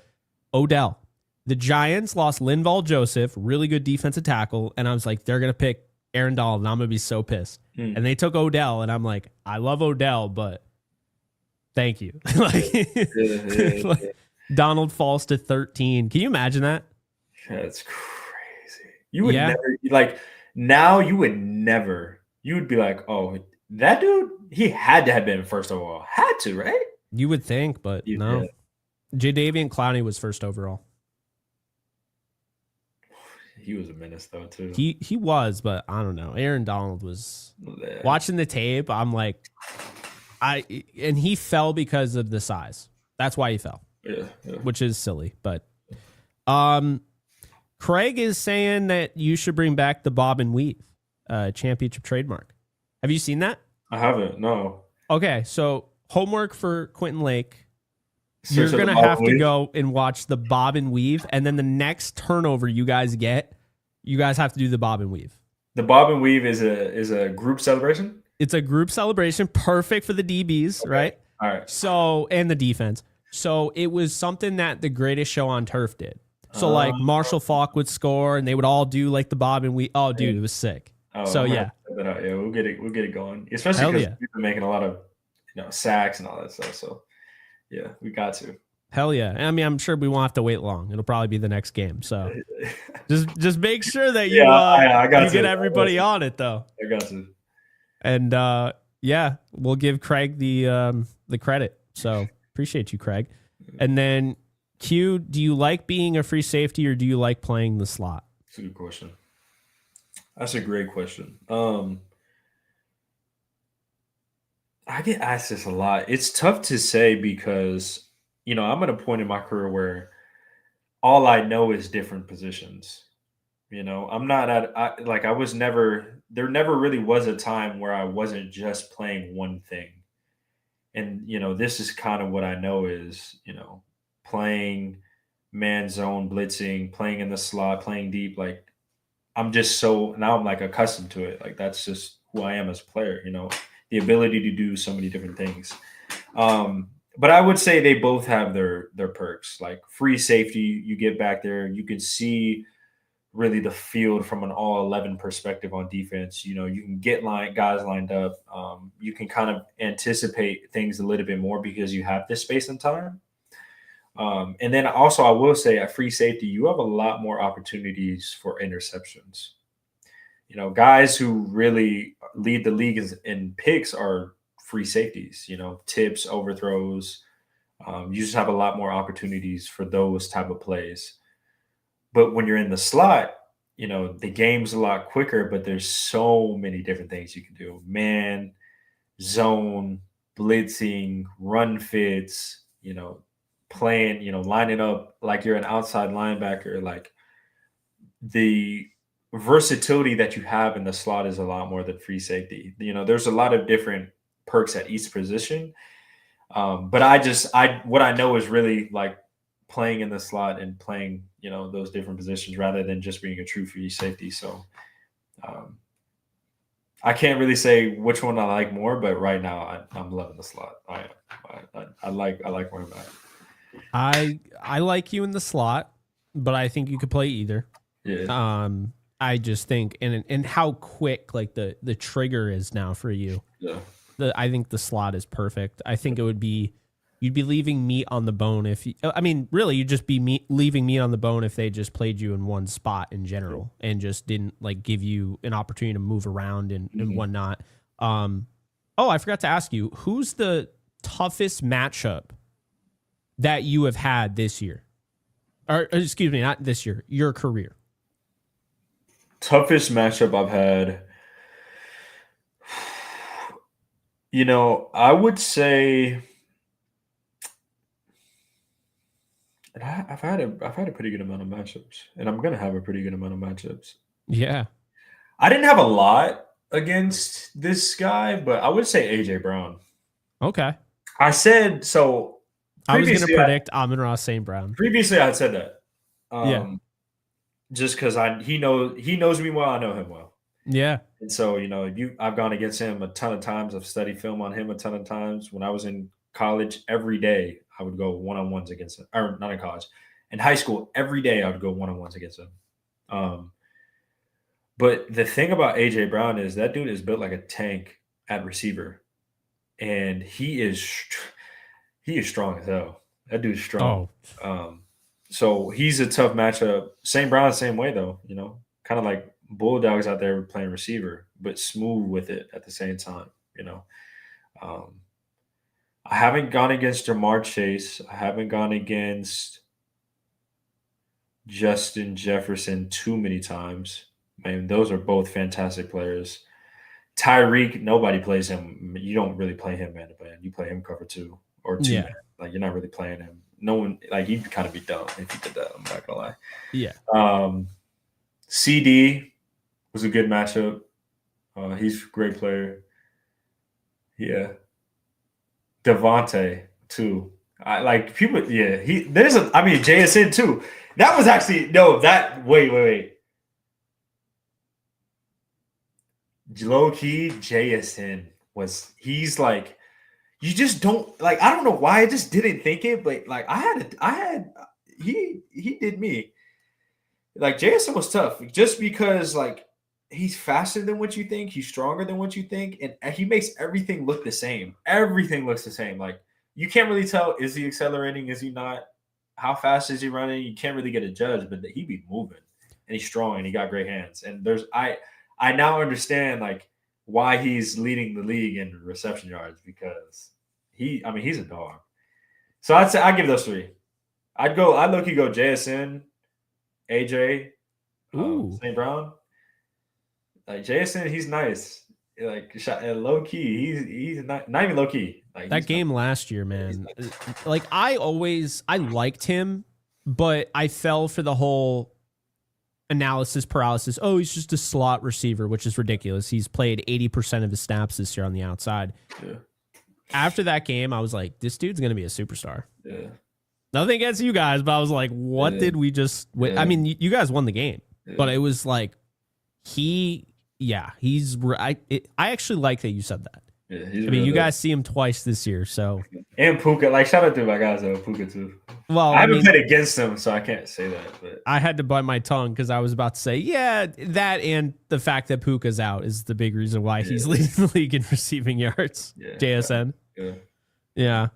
Odell. The Giants lost Linval Joseph, really good defensive tackle. And I was like, they're going to pick Aaron Donald, and I'm going to be so pissed. And they took Odell, and I'm like, I love Odell, but thank you. Donald falls to 13. Can you imagine that? That's crazy. You would never, like, now you would never, you would be like, oh, that dude, he had to have been first overall. Had to, right? You would think, but no. Jadeveon Clowney was first overall. He was a menace though too. He was, but I don't know. Aaron Donald was watching the tape. I'm like, and he fell because of the size. That's why he fell. Yeah. Which is silly, but Craig is saying that you should bring back the bob and weave championship trademark. Have you seen that? I haven't. No. Okay, so homework for Quentin Lake. You're going to have to go and watch the bob and weave, and then the next turnover you guys get, you guys have to do the bob and weave. The bob and weave is a group celebration? It's a group celebration, perfect for the DBs, right? All right. So, and the defense. So it was something that the Greatest Show on Turf did. So like Marshall Faulk would score, and they would all do like the bob and weave. Oh, dude, it was sick. Oh, so yeah, we'll get it going. Especially because we've been making a lot of sacks and all that stuff. So yeah, we got to. Hell yeah. I mean, I'm sure we won't have to wait long. It'll probably be the next game. So just make sure that you you get everybody on it though. I got to. And yeah, we'll give Craig the credit. So appreciate you, Craig. And then Q, do you like being a free safety or do you like playing the slot? That's a good question. That's a great question. I get asked this a lot. It's tough to say because, I'm at a point in my career where all I know is different positions. I'm not I was never, there never really was a time where I wasn't just playing one thing. And, this is kind of what I know is, playing man zone, blitzing, playing in the slot, playing deep. Like, I'm just now I'm like accustomed to it. Like, that's just who I am as a player, the ability to do so many different things. But I would say they both have their perks. Like free safety, you get back there, you can see really the field from an all 11 perspective on defense. You can get guys lined up. You can kind of anticipate things a little bit more because you have this space and time. And then also I will say at free safety, you have a lot more opportunities for interceptions. Guys who really lead the league in picks are free safeties, tips, overthrows. You just have a lot more opportunities for those type of plays. But when you're in the slot, the game's a lot quicker, but there's so many different things you can do. Man, zone, blitzing, run fits, playing, lining up like you're an outside linebacker. Like the versatility that you have in the slot is a lot more than free safety. There's a lot of different perks at each position. But what I know is really like playing in the slot and playing, those different positions rather than just being a true free safety. So I can't really say which one I like more, but right now I'm loving the slot. I like where I'm at. I like you in the slot, but I think you could play either. Yeah, I just think and how quick like the trigger is now for you. yeah. I think the slot is perfect. I think it would be you'd be leaving meat on the bone if you, I mean really you'd just be leaving meat on the bone if they just played you in one spot in general and just didn't like give you an opportunity to move around and whatnot. Oh, I forgot to ask you, who's the toughest matchup that you have had this year? Or excuse me, not this year, your career. Toughest matchup I've had. I would say I've had a pretty good amount of matchups, and I'm gonna have a pretty good amount of matchups. Yeah. I didn't have a lot against this guy, but I would say AJ Brown. Okay. I said so I was going to previously. predict Amon-Ra St. Brown. Previously, I had said that. Yeah. Just because he knows me well, I know him well, Yeah. and so I've gone against him a ton of times. I've studied film on him a ton of times. When I was in college, every day I would go one on ones against him, or not in college, in high school, every day I would go one on ones against him. Um, but the thing about AJ Brown is that dude is built like a tank at receiver, and he is strong as hell. That dude's strong. Oh, So he's a tough matchup. St. Brown, same way though. Kind of like Bulldogs out there playing receiver, but smooth with it at the same time. Um, I haven't gone against Jamar Chase. I haven't gone against Justin Jefferson too many times. Man, those are both fantastic players. Tyreek, nobody plays him. You don't really play him man to man. You play him cover two or two yeah. man. Like you're not really playing him. No one like you'd kind of be dumb if you did that. I'm not gonna Yeah. lie. CD was a good matchup. He's a great player. Yeah. Devontae too. I like people. Yeah, I mean JSN too. That was actually no. That wait. Low key JSN he's like you just don't like. I don't know why I just didn't think it, but like he did me. Like JSN was tough just because like he's faster than what you think, he's stronger than what you think, and he makes everything look the same. Everything looks the same. Like you can't really tell, is he accelerating, is he not? How fast is he running? You can't really get a judge, but he be moving and he's strong and he got great hands. And I now understand like why he's leading the league in reception yards because he's a dog. So I'd give those three. I'd low-key go JSN, AJ, St. Brown. Like JSN, he's nice. Like low key, he's not even low key. Like That game last year, man. Like I liked him, but I fell for the whole analysis paralysis. Oh, he's just a slot receiver, which is ridiculous. He's played 80% of his snaps this year on the outside. Yeah. After that game, I was like, this dude's going to be a superstar. Yeah. Nothing against you guys, but I was like, what did we just win? I mean, you guys won the game, but it was like I actually like that you said that. Yeah, I mean, you guys see him twice this year, so. And Puka, like shout out to my guys Puka too. Well, I haven't played against him, so I can't say that. But I had to bite my tongue because I was about to say, yeah, that and the fact that Puka's out is the big reason why he's leading the league in receiving yards. Yeah, JSN. Yeah.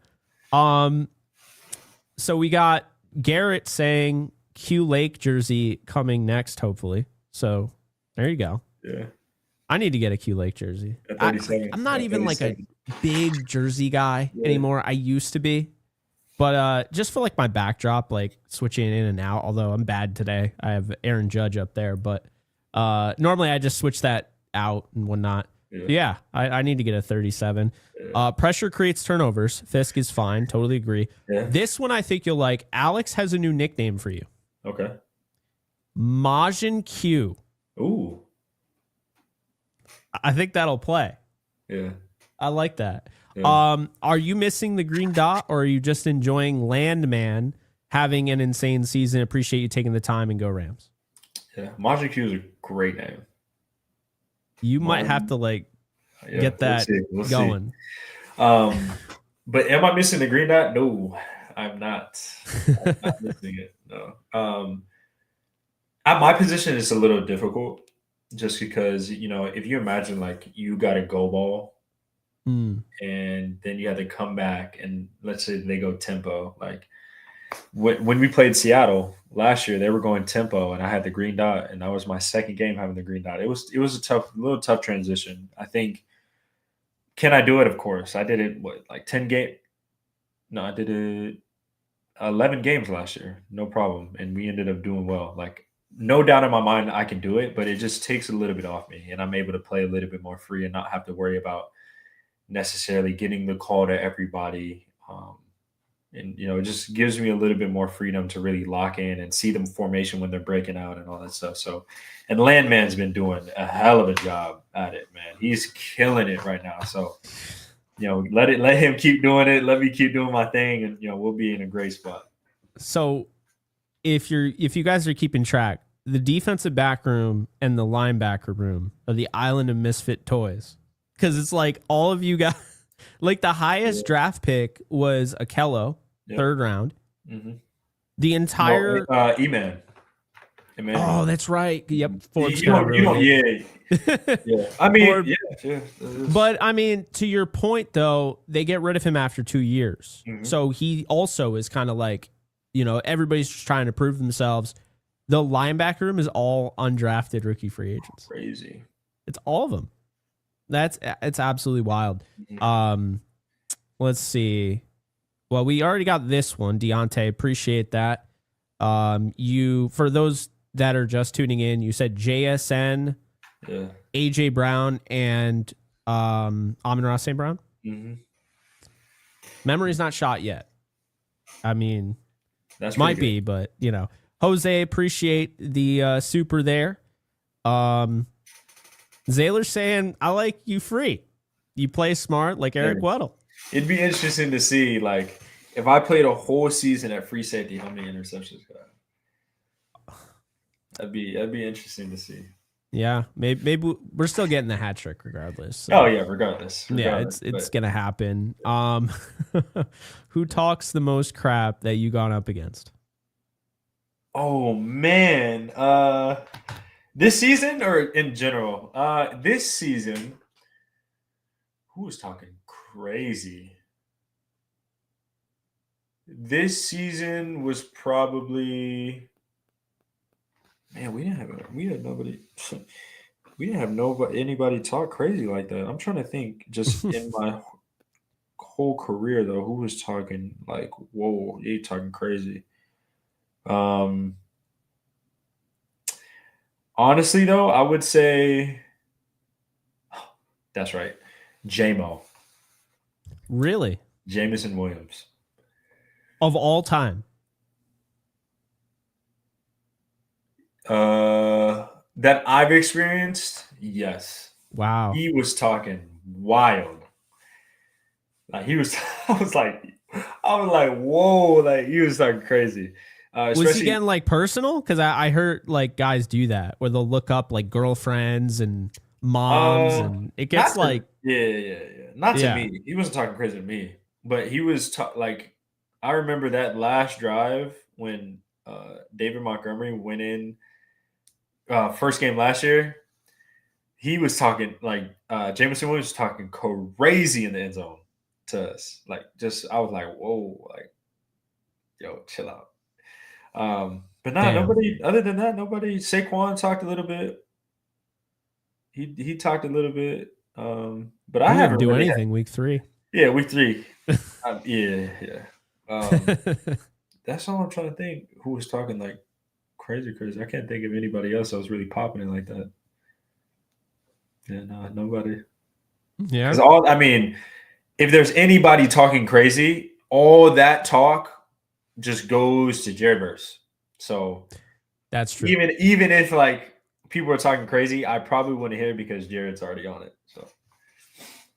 So we got Garrett saying Q Lake jersey coming next, hopefully. So there you go. Yeah. I need to get a Q Lake jersey. I'm not even like a big jersey guy anymore. I used to be. But just for like my backdrop, like switching in and out, although I'm bad today. I have Aaron Judge up there. But normally I just switch that out and whatnot. Yeah, I need to get a 37. Pressure creates turnovers. Fisk is fine. Totally agree. Yeah. This one I think you'll like. Alex has a new nickname for you. Okay. Majin Q. Ooh. I think that'll play. Yeah. I like that. Yeah. Are you missing the green dot or are you just enjoying Landman having an insane season? Appreciate you taking the time and go Rams. Yeah. Majin Q is a great name. You might have to like get that We'll going. See. But am I missing the green dot? No, I'm not. I'm not missing it. No. At my position is a little difficult, just because if you imagine like you got a go ball and then you had to come back and let's say they go tempo. Like when we played Seattle last year, they were going tempo and I had the green dot, and that was my second game having the green dot. It was a little tough transition. I think. Can I do it? Of course. I did it. What, like 10 game? No, I did it 11 games last year. No problem, and we ended up doing well. Like no doubt in my mind, I can do it, but it just takes a little bit off me, and I'm able to play a little bit more free and not have to worry about necessarily getting the call to everybody. And it just gives me a little bit more freedom to really lock in and see the formation when they're breaking out and all that stuff. So, and Landman's been doing a hell of a job at it, man. He's killing it right now. So, let him keep doing it. Let me keep doing my thing, and we'll be in a great spot. So, if you guys are keeping track, the defensive back room and the linebacker room are the island of misfit toys, because it's like all of you guys. Like the highest draft pick was Akello, third round. Mm-hmm. The entire E-Man. Oh, that's right. Yep. Forbes yeah. I mean, yeah. But I mean, to your point though, they get rid of him after 2 years. Mm-hmm. So he also is kind of like, everybody's just trying to prove themselves. The linebacker room is all undrafted rookie free agents. Crazy. It's all of them. It's absolutely wild. Mm-hmm. Let's see. Well, we already got this one, Deontay. Appreciate that. For those that are just tuning in, you said JSN, AJ Brown, and Amon-Ra St. Brown. Mm-hmm. Memory's not shot yet. I mean, that's might be, but Jose, appreciate the super there. Zayler's saying, I like you free. You play smart like Eric Weddle. It'd be interesting to see, like, if I played a whole season at free safety, how many interceptions got? That'd be interesting to see. Yeah, maybe we're still getting the hat trick regardless. So. Oh yeah, regardless. Yeah, it's gonna happen. Who talks the most crap that you gone up against? Oh man, this season or in general? This season, who was talking crazy? This season was probably, man. We didn't have anybody talk crazy like that. I'm trying to think. Just in my whole career, though, who was talking like, "Whoa, you talking crazy"? Honestly, though, I would say that's right, J-Mo. Really? Jamison Williams. Of all time? That I've experienced, yes. Wow. He was talking wild. Like I was like, whoa, like he was talking crazy. Was he getting like personal? Because I heard like guys do that where they'll look up like girlfriends and moms, and it gets like not to me. He wasn't talking crazy to me, but he was like, I remember that last drive when David Montgomery went in first game last year. He was talking like Jameson Williams was talking crazy in the end zone to us. Like I was like, whoa, like, yo, chill out. But nobody other than that, nobody. Saquon talked a little bit. He talked a little bit. But I haven't do really anything week 3. Yeah, week 3. Yeah. That's all I'm trying to think. Who was talking like crazy? I can't think of anybody else that was really popping it like that. Yeah, no, nobody. Yeah. Because if there's anybody talking crazy, all that talk just goes to Jared Verse. So that's true. Even if like people are talking crazy, I probably wouldn't hear it because Jared's already on it. So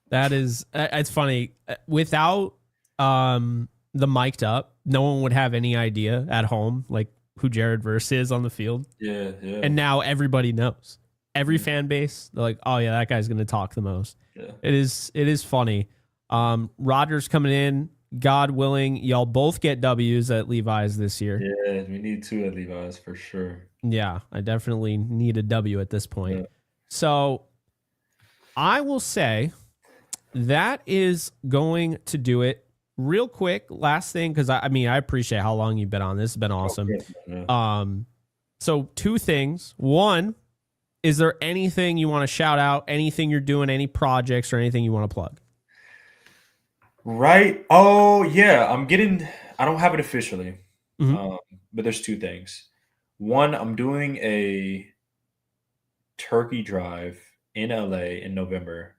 that is, it's funny. Without the mic'd up, no one would have any idea at home like who Jared Verse is on the field. Yeah. And now everybody knows. every fan base. They're like, oh yeah, that guy's going to talk the most. Yeah. It is funny. Rodgers coming in, God willing, y'all both get W's at Levi's this year. Yeah, we need 2 at Levi's for sure. Yeah, I definitely need a W at this point. Yeah. So I will say that is going to do it. Real quick, last thing, because I mean, I appreciate how long you've been on this. It's been awesome. Yeah. So 2 things. One, is there anything you want to shout out? Anything you're doing? Any projects or anything you want to plug? Right. Oh, yeah. I don't have it officially, Mhm. but there's 2 things. One, I'm doing a turkey drive in LA in November,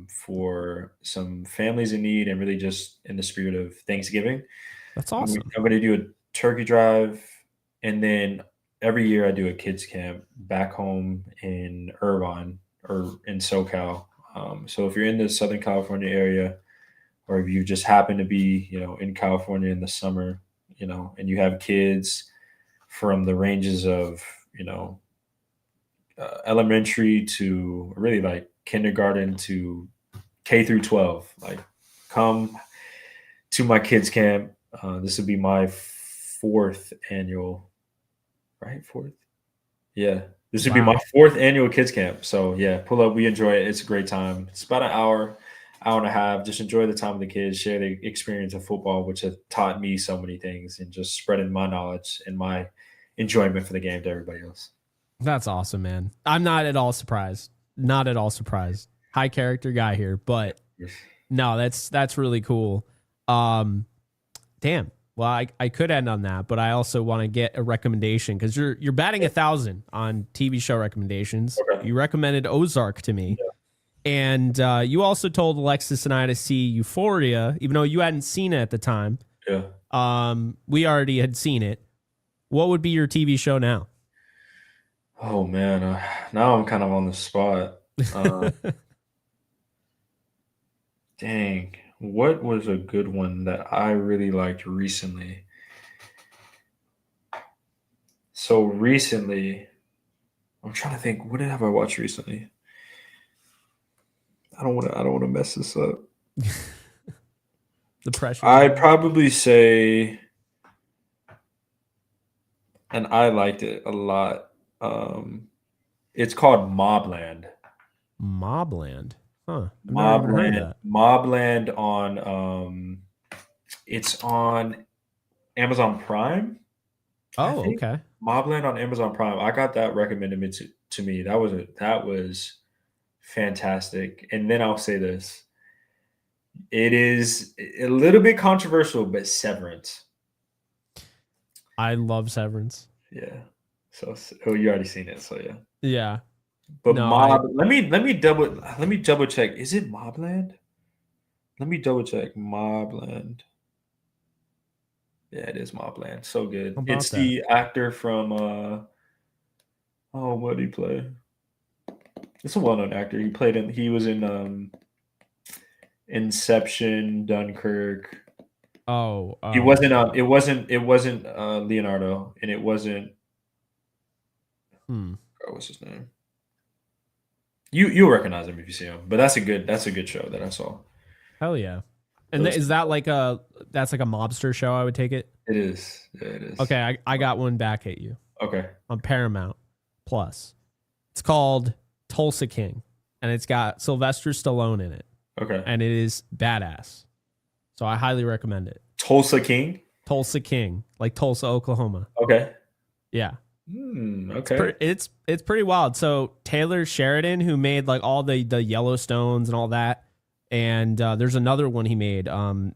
for some families in need and really just in the spirit of Thanksgiving. That's I'm, awesome. I'm going to do a turkey drive, and then every year I do a kids camp back home in Irvine or in SoCal. So if you're in the Southern California area, or if you just happen to be, in California in the summer, and you have kids from the ranges of, elementary to really like kindergarten to K through 12, like come to my kids camp. This would be my 4th annual, right? 4th. Yeah. This would be my Wow. 4th annual kids camp. So yeah, pull up. We enjoy it. It's a great time. It's about an hour and a half. Just enjoy the time with the kids, share the experience of football, which has taught me so many things, and just spreading my knowledge and my enjoyment for the game to everybody else. That's awesome, man. I'm not at all surprised. Not at all surprised. High character guy here, but no, that's really cool. Damn. Well, I could end on that, but I also want to get a recommendation because you're batting 1,000 on TV show recommendations. Okay. You recommended Ozark to me, and you also told Alexis and I to see Euphoria, even though you hadn't seen it at the time. Yeah. We already had seen it. What would be your TV show now? Oh man, now I'm kind of on the spot. Dang, what was a good one that I really liked recently? So recently, I'm trying to think. What have I watched recently? I don't want to mess this up. The pressure. I'd probably say, and I liked it a lot. It's called Mobland. Mobland. Huh. I've never even heard of that. Mobland on it's on Amazon Prime. I Oh, think okay. Mobland on Amazon Prime. I got that recommended to me. That was fantastic. And then I'll say this. It is a little bit controversial, but Severance. I love Severance. Yeah. So you already seen it, so yeah. Yeah. But No, let me double check. Is it Mobland? Let me double check. Mobland. Yeah, it is Mobland. So good. How about It's that? the actor from what did he play? It's a well-known actor. He was in Inception, Dunkirk. Oh, It wasn't Leonardo, and it wasn't what was his name? You'll recognize him if you see him. But that's a good show that I saw. Hell yeah. And is that that's like a mobster show, I would take it? It is. Yeah, it is. Okay, I got one back at you. Okay. On Paramount Plus. It's called Tulsa King, and it's got Sylvester Stallone in it. Okay. And it is badass. So I highly recommend it. Tulsa King? Tulsa King, like Tulsa, Oklahoma. Okay. Yeah. Okay. It's pretty wild. So Taylor Sheridan, who made like all the Yellowstones and all that, and there's another one he made,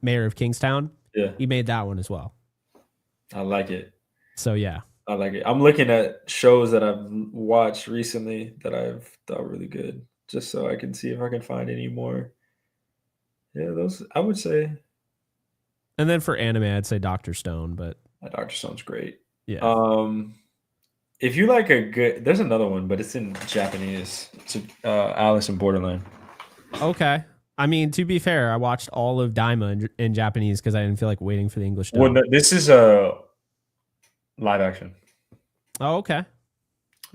Mayor of Kingstown. Yeah. He made that one as well. I like it. So yeah. I like it. I'm looking at shows that I've watched recently that I've thought really good, just so I can see if I can find any more. Yeah, those I would say. And then for anime, I'd say Dr. Stone, but Dr. Stone's great. yeah. If you like there's another one, but it's in Japanese. It's Alice in Borderland. Okay. I mean, to be fair, I watched all of Daima in Japanese because I didn't feel like waiting for the English dub. Well, this is a live action. Oh, okay.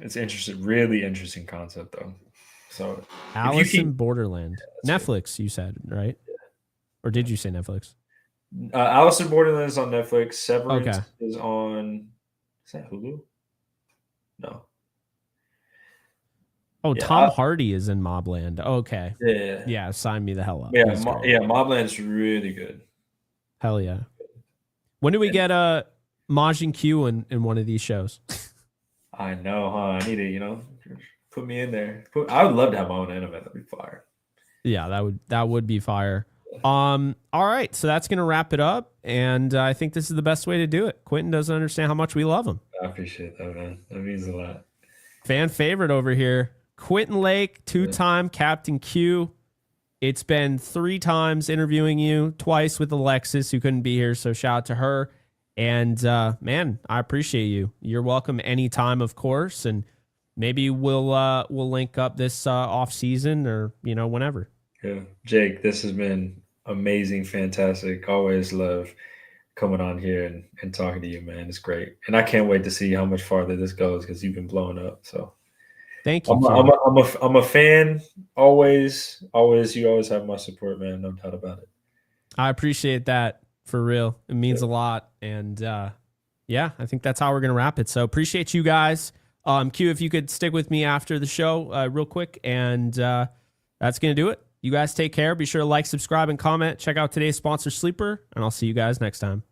It's interesting, really interesting concept though. So if you Alice in keep Borderland. Netflix, you said, right? Or did you say Netflix? Alice in Borderland is on Netflix. Okay. Severance is on. Is that Hulu? No. Oh, Yeah. Tom Hardy is in Mobland. Okay. Yeah. Yeah, sign me the hell up. Yeah. He's great. Yeah. Mobland's really good. Hell yeah. When do we get Majin Q in one of these shows? I know, huh? I need to, put me in there. I would love to have my own anime. That'd be fire. Yeah, that would be fire. All right, so that's gonna wrap it up, and I think this is the best way to do it. Quentin doesn't understand how much we love him. I appreciate that, man. That means a lot. Fan favorite over here, Quentin Lake, 2-time Captain Q. It's been 3 times interviewing you, twice with Alexis, who couldn't be here, so shout out to her. And man, I appreciate you. You're welcome anytime, of course, and maybe we'll link up this off season or whenever. Yeah, Jake, this has been amazing, fantastic. Always love coming on here and talking to you, man. It's great, and I can't wait to see how much farther this goes because you've been blowing up. So thank you. I'm a fan. Always, always. You always have my support, man. No doubt about it. I appreciate that for real. It means a lot, and yeah, I think that's how we're gonna wrap it. So appreciate you guys. Q, if you could stick with me after the show, real quick, and that's gonna do it. You guys take care. Be sure to like, subscribe, and comment. Check out today's sponsor, Sleeper, and I'll see you guys next time.